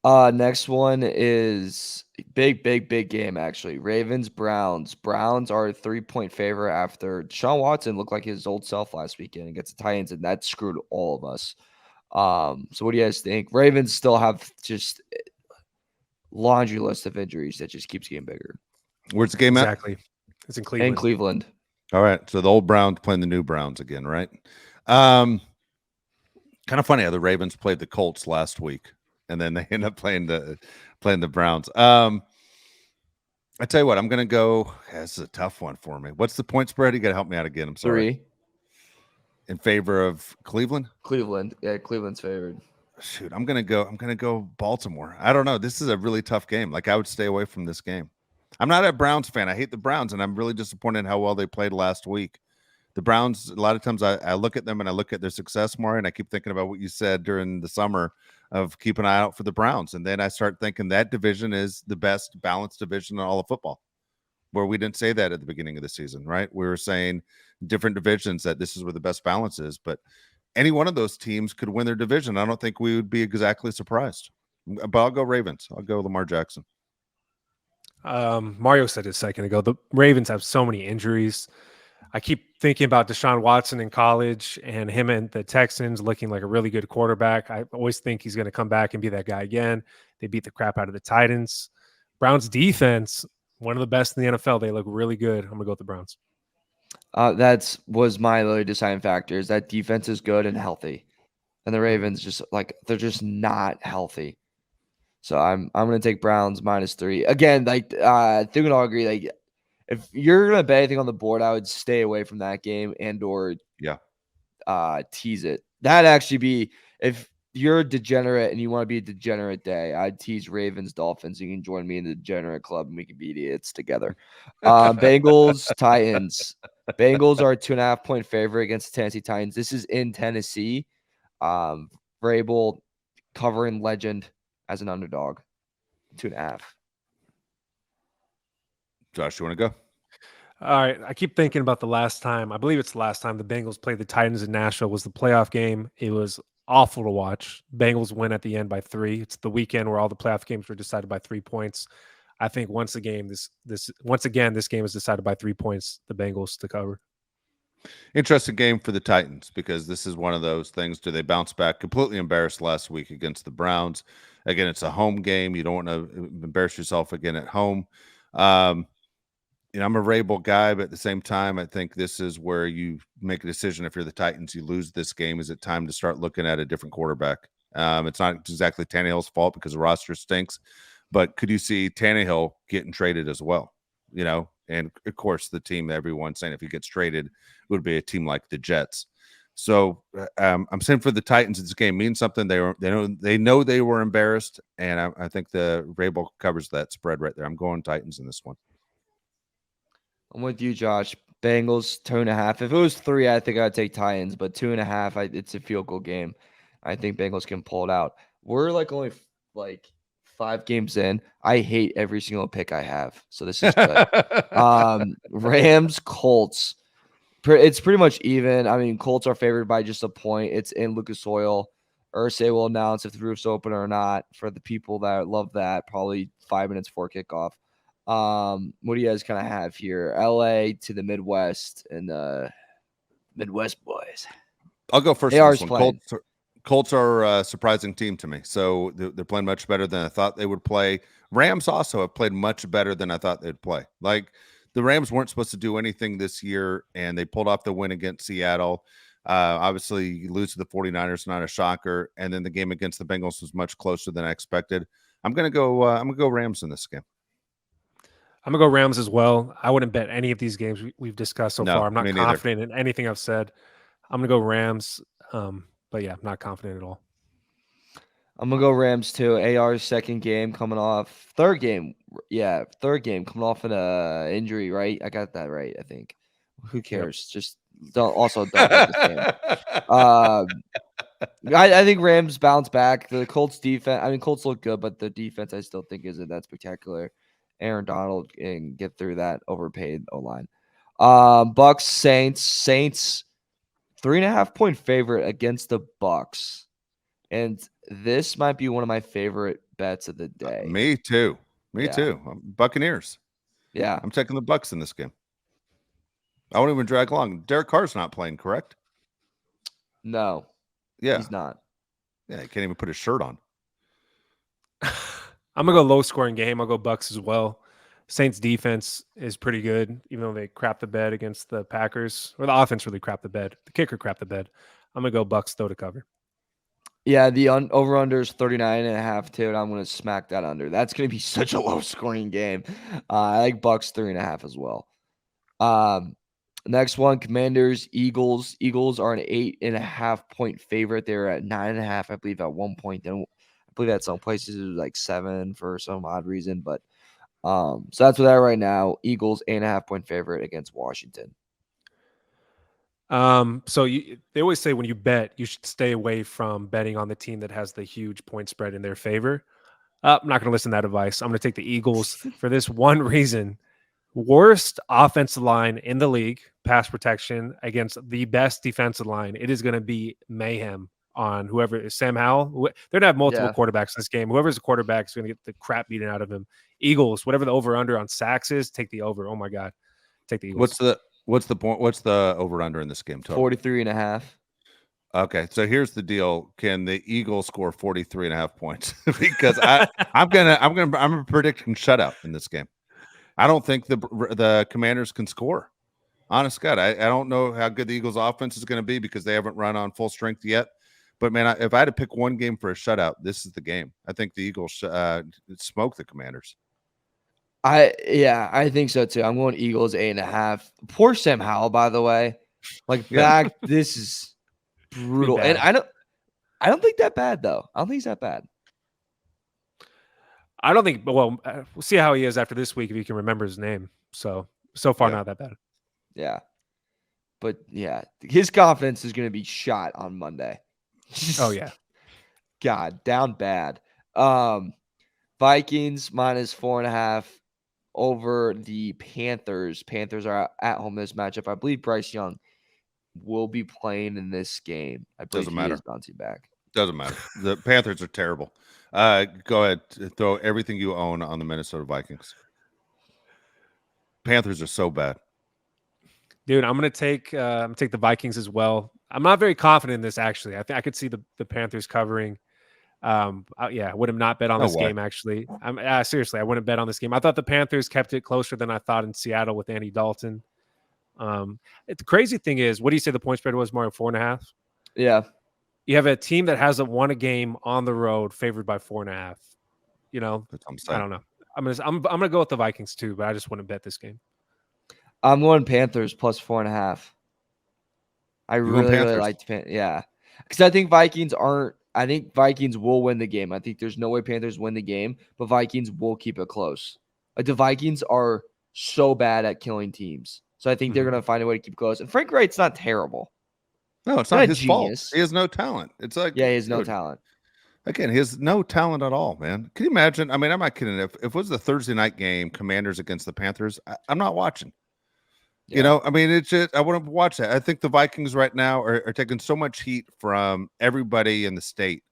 Next one is big game actually. Ravens Browns. Browns are a 3-point favorite after Deshaun Watson looked like his old self last weekend against the Titans, and that screwed all of us. So what do you guys think? Ravens still have just laundry list of injuries that just keeps getting bigger. Where's the game at? Exactly. It's in In Cleveland. Cleveland. All right. So the old Browns playing the new Browns again, right? Kind of funny how the Ravens played the Colts last week, and then they end up playing the Browns. I tell you what, I'm gonna go. This is a tough one for me. What's the point spread? You gotta help me out again. I'm sorry. 3. In favor of Cleveland? Cleveland. Yeah, Cleveland's favored. Shoot, I'm gonna go Baltimore. I don't know. This is a really tough game. Like, I would stay away from this game. I'm not a Browns fan. I hate the Browns, and I'm really disappointed in how well they played last week. The Browns, a lot of times I look at them and I look at their success more, and I keep thinking about what you said during the summer of keep an eye out for the Browns. And then I start thinking that division is the best balanced division in all of football, where we didn't say that at the beginning of the season, right? We were saying different divisions that this is where the best balance is, but any one of those teams could win their division. I don't think we would be exactly surprised. But I'll go Ravens. I'll go Lamar Jackson. Mario said it a second ago. The Ravens have so many injuries. I keep thinking about Deshaun Watson in college and him and the Texans looking like a really good quarterback. I always think he's going to come back and be that guy again. They beat the crap out of the Titans. Browns defense, one of the best in the NFL. They look really good. I'm going to go with the Browns. That was my really deciding factor is that defense is good and healthy. And the Ravens just they're just not healthy. So I'm gonna take Browns -3. Again, I think we all agree, like if you're gonna bet anything on the board, I would stay away from that game or tease it. That'd actually be if you're a degenerate and you want to be a degenerate day, I'd tease Ravens Dolphins. You can join me in the degenerate club and we can be idiots together. Bengals Titans. Bengals are a 2.5-point favorite against the Tennessee Titans. This is in Tennessee. Vrabel covering legend as an underdog. 2.5. Josh, you want to go? All right. I keep thinking about the last time. I believe it's the last time the Bengals played the Titans in Nashville was the playoff game. It was awful to watch. Bengals win at the end by 3. It's the weekend where all the playoff games were decided by 3 points. I think once again this game is decided by 3 points. The Bengals to cover. Interesting game for the Titans because this is one of those things. Do they bounce back? Completely embarrassed last week against the Browns. Again, it's a home game. You don't want to embarrass yourself again at home. I'm a Vrabel guy, but at the same time, I think this is where you make a decision. If you're the Titans, you lose this game. Is it time to start looking at a different quarterback? It's not exactly Tannehill's fault because the roster stinks, but could you see Tannehill getting traded as well? And of course, the team, everyone's saying if he gets traded, it would be a team like the Jets. So I'm saying for the Titans, this game means something. They know they were embarrassed, and I think the Vrabel covers that spread right there. I'm going Titans in this one. I'm with you, Josh. Bengals 2.5. If it was 3, I think I'd take Titans, but 2.5, it's a field goal game. I think Bengals can pull it out. We're only 5 games in. I hate every single pick I have, so this is good. Rams Colts. It's pretty much even. I mean, Colts are favored by just a point. It's in Lucas Oil. Irsay will announce if the roof's open or not for the people that love that. Probably 5 minutes before kickoff. What do you guys kind of have here? LA to the Midwest and Midwest boys. I'll go first. AR's playing. Colts are a surprising team to me. So they're playing much better than I thought they would play. Rams also have played much better than I thought they'd play. Like the Rams weren't supposed to do anything this year, and they pulled off the win against Seattle. Obviously, you lose to the 49ers, not a shocker. And then the game against the Bengals was much closer than I expected. I'm gonna go Rams in this game. I'm going to go Rams as well. I wouldn't bet any of these games we've discussed so far. I'm not confident in anything I've said. I'm going to go Rams. But yeah, I'm not confident at all. I'm going to go Rams too. AR's second game coming off. Third game. Yeah, third game coming off an injury, right? I got that right, I think. Who cares? Yep. Just don't bet this game. I think Rams bounce back. The Colts defense, Colts look good, but the defense I still think isn't that spectacular. Aaron Donald can get through that overpaid O-line. Bucks Saints 3.5-point favorite against the Bucks, and this might be one of my favorite bets of the day. Me too. Me Yeah. too. Buccaneers. Yeah. I'm taking the Bucks in this game. I won't even drag along. Derek Carr's not playing, correct? No, Yeah. he's not. Yeah, he can't even put his shirt on. I'm gonna go low scoring game. I'll go Bucks as well. Saints defense is pretty good, even though they crap the bed against the Packers, or the offense really crap the bed. The kicker crap the bed. I'm gonna go Bucks though to cover. Yeah, the over-under is 39.5 too, and I'm going to smack that under. That's going to be such a low-scoring game. I like Bucks 3.5 as well. Next one, Commanders, Eagles. Eagles are an 8.5-point favorite. They're at 9.5, I believe, at one point. Then I believe at some places it was like 7 for some odd reason. But so that's what that right now. Eagles 8.5-point favorite against Washington. So they always say when you bet, you should stay away from betting on the team that has the huge point spread in their favor. I'm not going to listen to that advice. I'm going to take the Eagles for this one reason. Worst offensive line in the league, pass protection against the best defensive line. It is going to be mayhem on whoever is Sam Howell. They're going to have multiple quarterbacks in this game. Whoever's the quarterback is going to get the crap beaten out of him. Eagles, whatever the over-under on sacks is, take the over. Oh, my God. Take the Eagles. What's the point? What's the over-under in this game? 43.5. Okay, so here's the deal. Can the Eagles score 43.5 points? Because I'm predicting shutout in this game. I don't think the Commanders can score. Honest God, I don't know how good the Eagles offense is going to be because they haven't run on full strength yet. But man, if I had to pick one game for a shutout, this is the game. I think the Eagles smoke the Commanders. I think so too. I'm going Eagles 8.5. Poor Sam Howell, by the way. This is brutal. And I don't think that bad though. I don't think he's that bad. I don't think. Well, we'll see how he is after this week if he can remember his name. So far, not that bad. Yeah, but yeah, his confidence is going to be shot on Monday. Oh yeah, God, down bad. Vikings minus 4.5 over the Panthers. Panthers are at home this matchup. I believe Bryce Young will be playing in this game. I believe he is bouncing back. Doesn't matter. The Panthers are terrible. Go ahead, throw everything you own on the Minnesota Vikings. Panthers are so bad. Dude, I'm gonna take the Vikings as well. I'm not very confident in this actually. I think I could see the Panthers covering. I would have not bet on this game actually. Seriously, I wouldn't bet on this game. I thought the Panthers kept it closer than I thought in Seattle with Andy Dalton. The crazy thing is, what do you say the point spread was, Mario? 4.5? Yeah. You have a team that hasn't won a game on the road favored by 4.5. You know, I don't know. I'm gonna go with the Vikings too, but I just wouldn't bet this game. I'm going Panthers plus 4.5. I really like because I think Vikings will win the game. I think there's no way Panthers win the game, but Vikings will keep it close. Like the Vikings are so bad at killing teams, so I think they're gonna find a way to keep it close. And Frank Wright's not terrible. No, it's not his fault. He has no talent. It's like he has no talent. Again, he has no talent at all, man. Can you imagine? I mean, I'm not kidding. If it was the Thursday night game, Commanders against the Panthers, I'm not watching. Yeah. You know, I mean, it's just I wouldn't watch that. I think the Vikings right now are taking so much heat from everybody in the state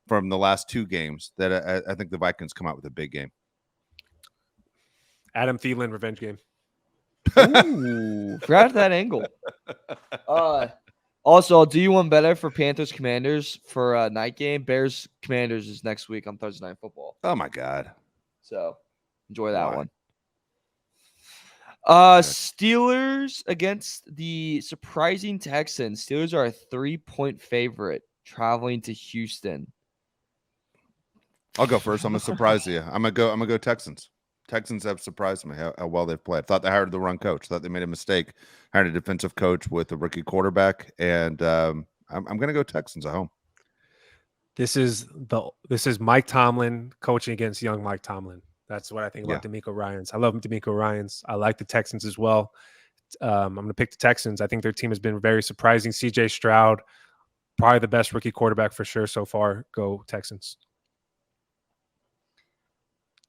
from the last two games that I think the Vikings come out with a big game. Adam Thielen revenge game. Ooh, forgot that angle. Also, do you want better for Panthers Commanders for a night game? Bears Commanders is next week on Thursday Night Football. Oh my God! So enjoy that one. Steelers against the surprising Texans. Steelers are a 3-point favorite traveling to Houston. I'll go first. I'm gonna surprise you. I'm gonna go Texans. Texans have surprised me how well they've played. I thought they hired the wrong coach. Thought they made a mistake. Hired a defensive coach with a rookie quarterback, and I'm gonna go Texans at home. This is Mike Tomlin coaching against young Mike Tomlin. That's what I think about DeMeco Ryans. I love DeMeco Ryans. I like the Texans as well. I'm going to pick the Texans. I think their team has been very surprising. C.J. Stroud, probably the best rookie quarterback for sure so far. Go Texans.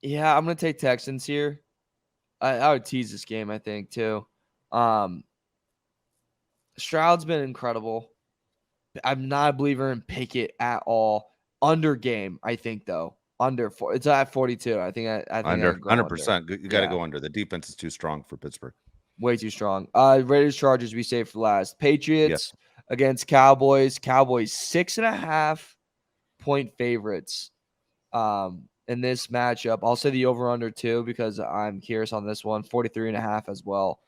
Yeah, I'm going to take Texans here. I would tease this game, I think, too. Stroud's been incredible. I'm not a believer in Pickett at all. Under game, I think, though. Under 4. It's at 42. I think I Under go under. 100%. You got to Yeah. go under. The defense is too strong for Pittsburgh. Way too strong. Raiders Chargers we saved for last. Patriots Yes. against Cowboys. Cowboys 6.5 point favorites. In this matchup, I'll say the over under too because I'm curious on this one. 43.5 as well.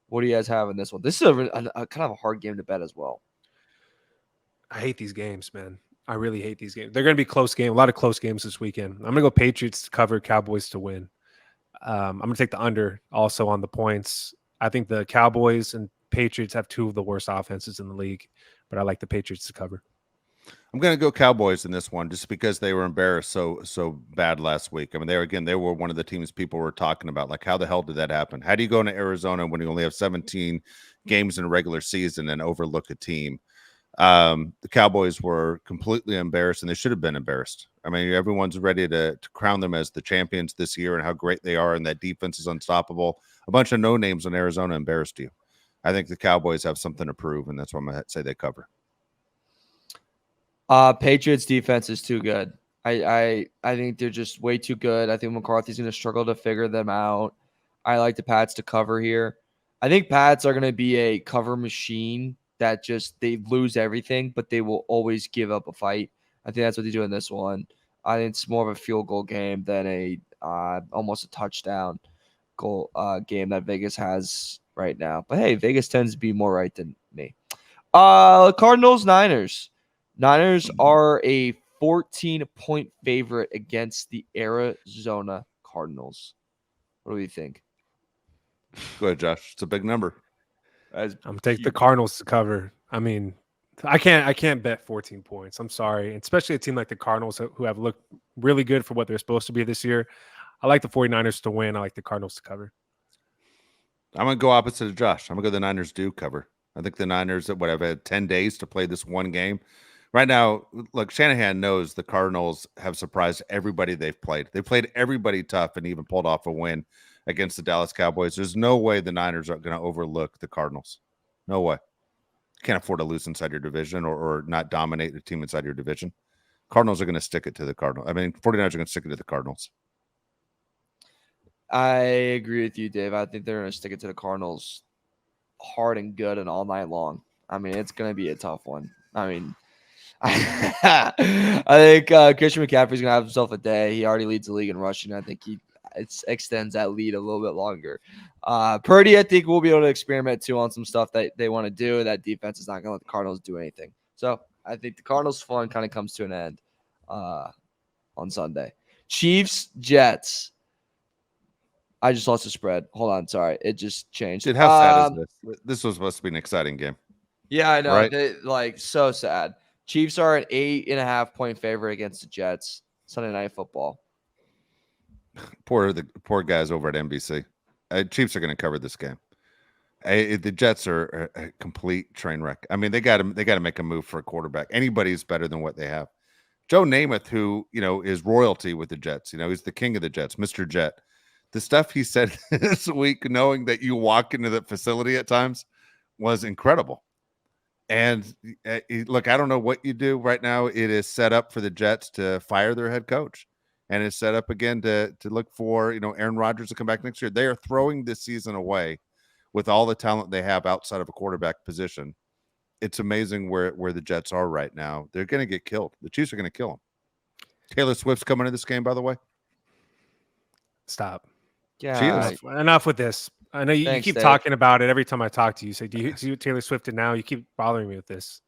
What do you guys have in this one? This is a kind of a hard game to bet as well. I hate these games, man. I really hate these games. They're going to be close game. A lot of close games this weekend. I'm going to go Patriots to cover, Cowboys to win. I'm going to take the under also on the points. I think the Cowboys and Patriots have two of the worst offenses in the league, but I like the Patriots to cover. I'm going to go Cowboys in this one just because they were embarrassed so bad last week. I mean, they were one of the teams people were talking about. Like, how the hell did that happen? How do you go into Arizona when you only have 17 games in a regular season and overlook a team? The Cowboys were completely embarrassed, and they should have been embarrassed. I mean, everyone's ready to crown them as the champions this year and how great they are, and that defense is unstoppable. A bunch of no names in Arizona embarrassed you. I think the Cowboys have something to prove, and that's why I'm going to say they cover. Patriots defense is too good. I think they're just way too good. I think McCarthy's going to struggle to figure them out. I like the Pats to cover here. I think Pats are going to be a cover machine that just they lose everything, but they will always give up a fight. I think that's what they do in this one. I think it's more of a field goal game than a almost a touchdown goal game that Vegas has right now. But hey, Vegas tends to be more right than me. Cardinals Niners. Niners are a 14-point favorite against the Arizona Cardinals. What do you think? Go ahead, Josh. It's a big number. I'm gonna take the Cardinals to cover. I mean, I can't bet 14 points. I'm sorry, especially a team like the Cardinals who have looked really good for what they're supposed to be this year. I like the 49ers to win. I like the Cardinals to cover. I'm gonna go opposite of Josh. I'm gonna go the Niners do cover. I think the Niners that would have had 10 days to play this one game. Right now, look, Shanahan knows the Cardinals have surprised everybody they've played. They played everybody tough and even pulled off a win against the Dallas Cowboys. There's no way the Niners are going to overlook the Cardinals. No way. You can't afford to lose inside your division or not dominate the team inside your division. Cardinals are going to stick it to the Cardinals. I mean, 49ers are going to stick it to the Cardinals. I agree with you, Dave. I think they're going to stick it to the Cardinals hard and good and all night long. I mean, it's going to be a tough one. I mean, I think Christian McCaffrey's going to have himself a day. He already leads the league in rushing. I think he extends that lead a little bit longer. Purdy, I think, will be able to experiment too on some stuff that they want to do. That defense is not going to let the Cardinals do anything. So I think the Cardinals' fun kind of comes to an end on Sunday. Chiefs, Jets. I just lost the spread. Hold on. Sorry. It just changed. Dude, how sad is this? This was supposed to be an exciting game. Yeah, I know. Right? So sad. Chiefs are an 8.5-point favorite against the Jets. Sunday Night Football. Poor guys over at NBC. Chiefs are going to cover this game. The Jets are a complete train wreck. I mean, they got to make a move for a quarterback. Anybody's better than what they have. Joe Namath, who is royalty with the Jets. He's the king of the Jets, Mr. Jet. The stuff he said this week, knowing that you walk into the facility at times, was incredible. And look, I don't know what you do right now. It is set up for the Jets to fire their head coach, and it's set up again to look for Aaron Rodgers to come back next year. They are throwing this season away with all the talent they have outside of a quarterback position. It's amazing where the Jets are right now. They're going to get killed. The Chiefs are going to kill them. Taylor Swift's coming to this game, by the way. Stop. Yeah. Enough with this. I know you keep talking about it every time I talk to you. Say, do you see what Taylor Swift did now? You keep bothering me with this.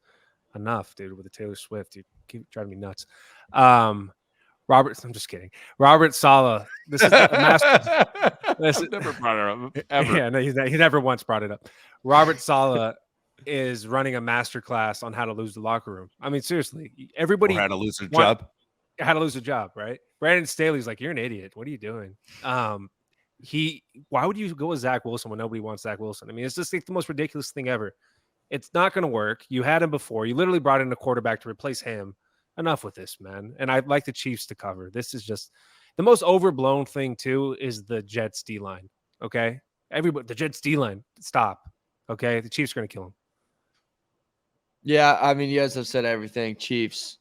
Enough, dude, with the Taylor Swift. You keep driving me nuts. I'm just kidding. Robert Saleh. This is a master. I've never brought it up ever. Yeah, no, he never once brought it up. Robert Saleh is running a master class on how to lose the locker room. I mean, seriously, everybody had to lose a job. How to lose a job, right? Brandon Staley's like, you're an idiot. What are you doing? Why would you go with Zach Wilson when nobody wants Zach Wilson? I mean, it's just like the most ridiculous thing ever. It's not going to work. You had him before. You literally brought in a quarterback to replace him. Enough with this, man. And I'd like the Chiefs to cover. This is just the most overblown thing too is the Jets D line. Okay. The Jets D line. Stop. Okay. The Chiefs are going to kill him. Yeah. I mean, you guys have said everything. Chiefs.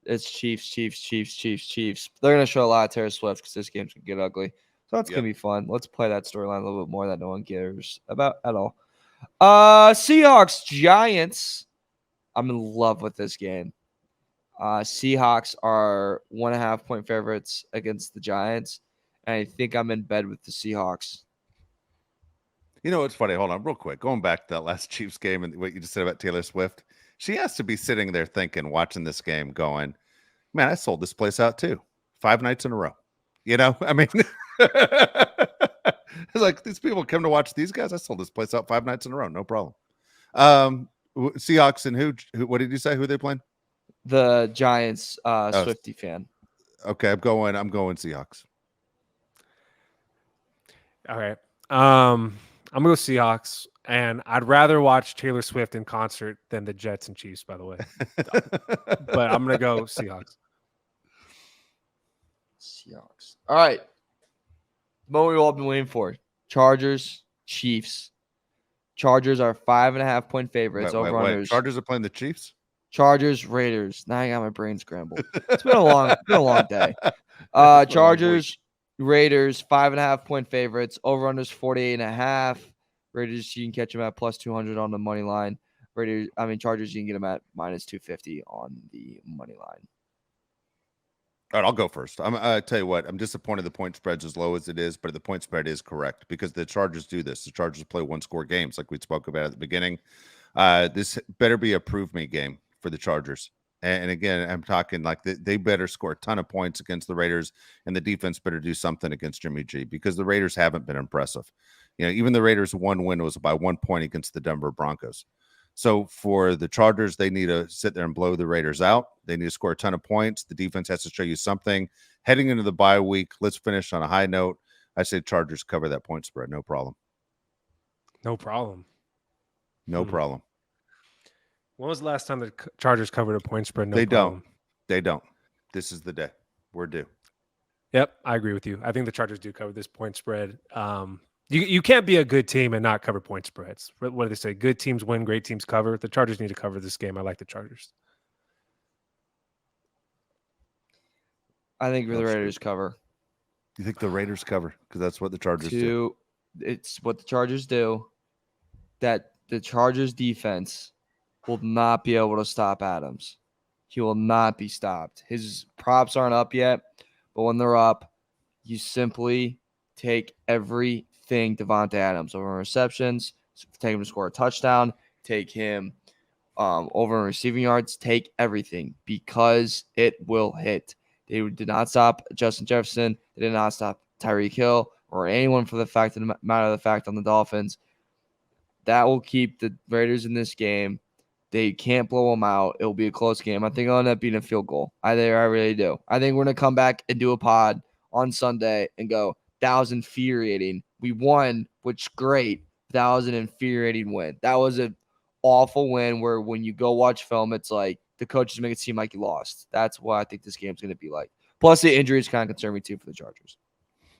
It's Chiefs. They're going to show a lot of Taylor Swift because this game's going to get ugly. So that's going to be fun. Let's play that storyline a little bit more that no one cares about at all. Seahawks, Giants. I'm in love with this game. Seahawks are 1.5 point favorites against the Giants. And I think I'm in bed with the Seahawks. You know, it's funny. Hold on real quick. Going back to that last Chiefs game and what you just said about Taylor Swift. She has to be sitting there thinking, watching this game going, man, I sold this place out too. 5 nights in a row. You know, I mean, it's like these people come to watch these guys. I sold this place out 5 nights in a row. No problem. Seahawks and who what did you say? Who are they playing? The Giants, Swiftie fan. Okay, I'm going Seahawks. All right. I'm gonna go Seahawks, and I'd rather watch Taylor Swift in concert than the Jets and Chiefs, by the way. But I'm gonna go Seahawks. Seahawks. All right. What we've all been waiting for. Chargers, Chiefs. Chargers are 5.5 point favorites over runners. Chargers are playing the Chiefs? Chargers, Raiders. Now I got my brain scrambled. It's been a long day. Chargers, Raiders, 5.5 point favorites. Over unders 48.5. Raiders, you can catch them at plus 200 on the money line. Chargers, you can get them at minus 250 on the money line. All right, I'll go first. I tell you what, I'm disappointed the point spread's as low as it is, but the point spread is correct because the Chargers do this. The Chargers play 1-score games like we spoke about at the beginning. This better be a prove me game for the Chargers. And again, I'm talking like they better score a ton of points against the Raiders, and the defense better do something against Jimmy G because the Raiders haven't been impressive. You know, even the Raiders' one win was by 1 point against the Denver Broncos. So for the Chargers, they need to sit there and blow the Raiders out. They need to score a ton of points. The defense has to show you something. Heading into the bye week, let's finish on a high note. I say Chargers cover that point spread. No problem. No problem. No problem. When was the last time the Chargers covered a point spread? They don't. This is the day. We're due. Yep, I agree with you. I think the Chargers do cover this point spread. You can't be a good team and not cover point spreads. What do they say? Good teams win, great teams cover. The Chargers need to cover this game. I like the Chargers. I think the Raiders cover. You think the Raiders cover? Because that's what the Chargers do. It's what the Chargers do. That the Chargers defense will not be able to stop Adams. He will not be stopped. His props aren't up yet, but when they're up, you simply take everything Davante Adams over receptions, take him to score a touchdown, take him over in receiving yards, take everything because it will hit. They did not stop Justin Jefferson. They did not stop Tyreek Hill or anyone for the matter of the fact on the Dolphins. That will keep the Raiders in this game. They can't blow them out. It'll be a close game. I think it'll end up being a field goal. I really do. I think we're going to come back and do a pod on Sunday and go, that was infuriating. We won, which great. That was an infuriating win. That was an awful win where when you go watch film, it's like the coaches make it seem like you lost. That's what I think this game's going to be like. Plus, the injuries kind of concern me too for the Chargers.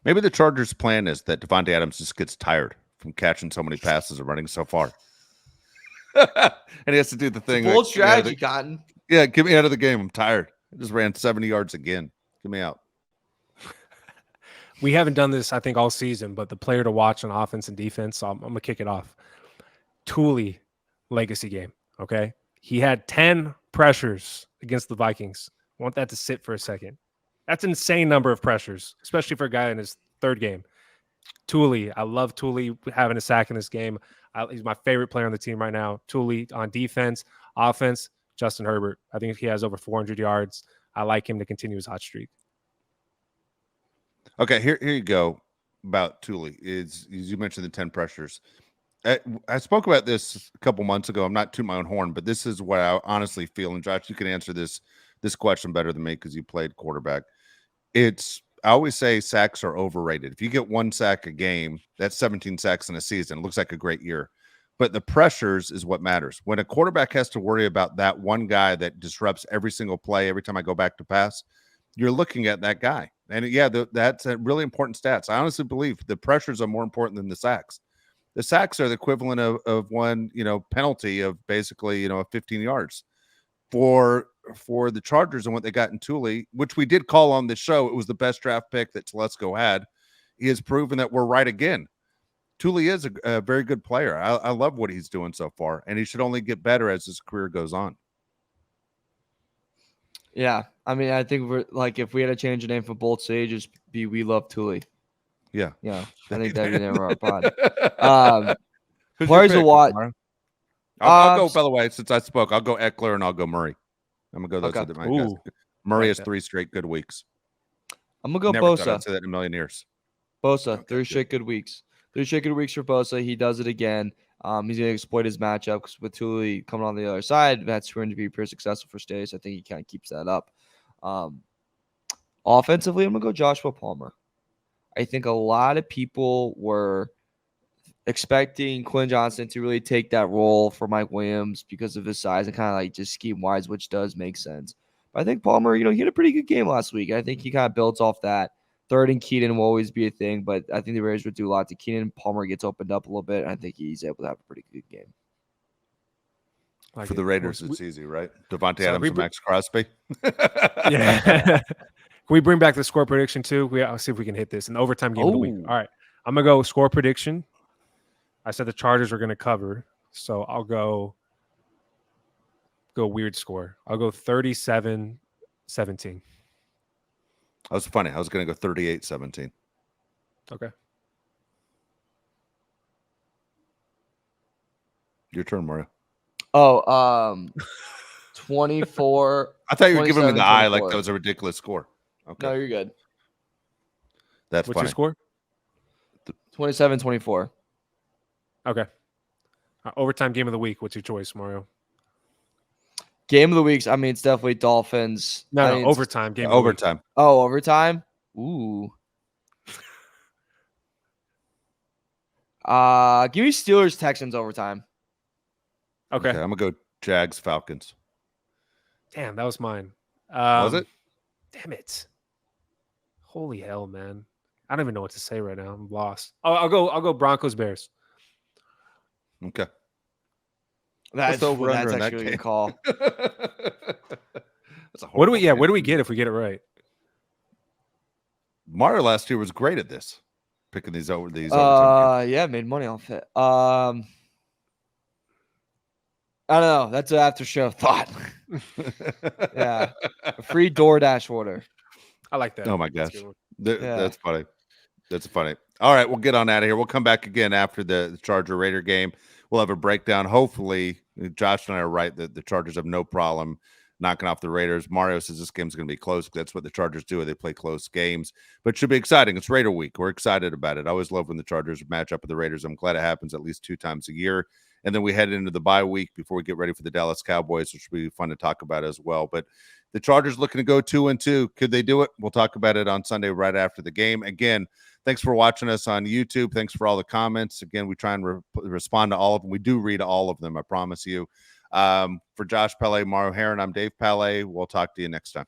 Maybe the Chargers' plan is that Davante Adams just gets tired from catching so many passes and running so far. And he has to do the thing. Bold strategy, Cotton. Yeah, get me out of the game. I'm tired. I just ran 70 yards again. Get me out. We haven't done this, I think, all season, but the player to watch on offense and defense, so I'm going to kick it off. Thule, legacy game, okay? He had 10 pressures against the Vikings. I want that to sit for a second. That's an insane number of pressures, especially for a guy in his third game. Thule, I love Thule having a sack in this game. He's my favorite player on the team right now. Thule on defense, offense, Justin Herbert. I think he has over 400 yards. I like him to continue his hot streak. Okay, here you go about Thule. Is you mentioned the 10 pressures. I spoke about this a couple months ago. I'm not tooting my own horn, but this is what I honestly feel. And Josh, you can answer this question better than me because you played quarterback. I always say sacks are overrated. If you get 1 sack a game, that's 17 sacks in a season. It looks like a great year. But the pressures is what matters. When a quarterback has to worry about that one guy that disrupts every single play every time I go back to pass, you're looking at that guy. And yeah, that's a really important stats. I honestly believe the pressures are more important than the sacks. The sacks are the equivalent of one, penalty of basically, 15 yards. For for the Chargers and what they got in Thule, which we did call on the show. It was the best draft pick that Telesco had. He has proven that we're right again. Thule is a very good player. I love what he's doing so far, and he should only get better as his career goes on. Yeah, I mean, I think we're like, if we had to change the name for Bolt City, just be We Love Thule. Yeah, I think that'd be the name of our pod. Who's your Players to pick, watch. Omar? I'll go, by the way, since I spoke, I'll go Eckler and I'll go Murray. I'm going to go those Okay. other my guys. Ooh, Murray like has that. 3 straight good weeks. I'm gonna go Never thought Bosa. I'd say that in a million years. Bosa, Okay, 3 straight good weeks. 3 straight good weeks for Bosa. He does it again. He's gonna exploit his matchup because with Thule coming on the other side, that's going to be pretty successful for Stays. I think he kind of keeps that up. Offensively, I'm gonna go Joshua Palmer. I think a lot of people were expecting Quinn Johnson to really take that role for Mike Williams because of his size and kind of like just scheme wise, which does make sense. But I think Palmer, he had a pretty good game last week. I think he kind of builds off that. Third and Keenan will always be a thing, but I think the Raiders would do a lot to Keenan. Palmer gets opened up a little bit, and I think he's able to have a pretty good game. For the Raiders, it's easy, right? Davante So Adams and Max Crosby. Yeah. Can we bring back the score prediction too? I'll see if we can hit this. An overtime game of the week. All right. I'm going to go score prediction. I said the Chargers are going to cover. So I'll go weird score. I'll go 37-17. That was funny. I was going to go 38-17. Okay. Your turn, Mario. 24. I thought you were giving me the eye like 27-24. that was a ridiculous score. Okay. No, you're good. That's What's funny. your score? 27-24. Okay. Overtime game of the week. What's your choice, Mario? Game of the weeks. I mean, it's definitely Dolphins. I No, mean, overtime game. Of the week. Overtime. Oh, overtime. Ooh. Give me Steelers Texans overtime. Okay. I'm going to go Jags Falcons. Damn, that was mine. Was it? Damn it. Holy hell, man. I don't even know what to say right now. I'm lost. Oh, I'll go Broncos Bears. Okay. That's over under in that actually a game? good call. That's a What do we horrible what do we prediction. get if we get it right? Mario last year was great at this. Picking these overtime Yeah, made money off it. I don't know. That's an after show thought. games. Yeah. A free DoorDash order. I like that. Oh my That's a gosh. good one. Yeah. That's funny. That's funny. All right, we'll get on out of here. We'll come back again after the Charger Raider game. We'll have a breakdown. Hopefully, Josh and I are right that the Chargers have no problem knocking off the Raiders. Mario says this game's going to be close. That's what the Chargers do. They play close games, but it should be exciting. It's Raider week. We're excited about it. I always love when the Chargers match up with the Raiders. I'm glad it happens at least 2 times a year. And then we head into the bye week before we get ready for the Dallas Cowboys, which will be fun to talk about as well. But the Chargers looking to go 2-2. Could they do it? We'll talk about it on Sunday right after the game. Again, thanks for watching us on YouTube. Thanks for all the comments. Again, we try and respond to all of them. We do read all of them, I promise you. For Josh Pele, Mario Heron, I'm Dave Pele. We'll talk to you next time.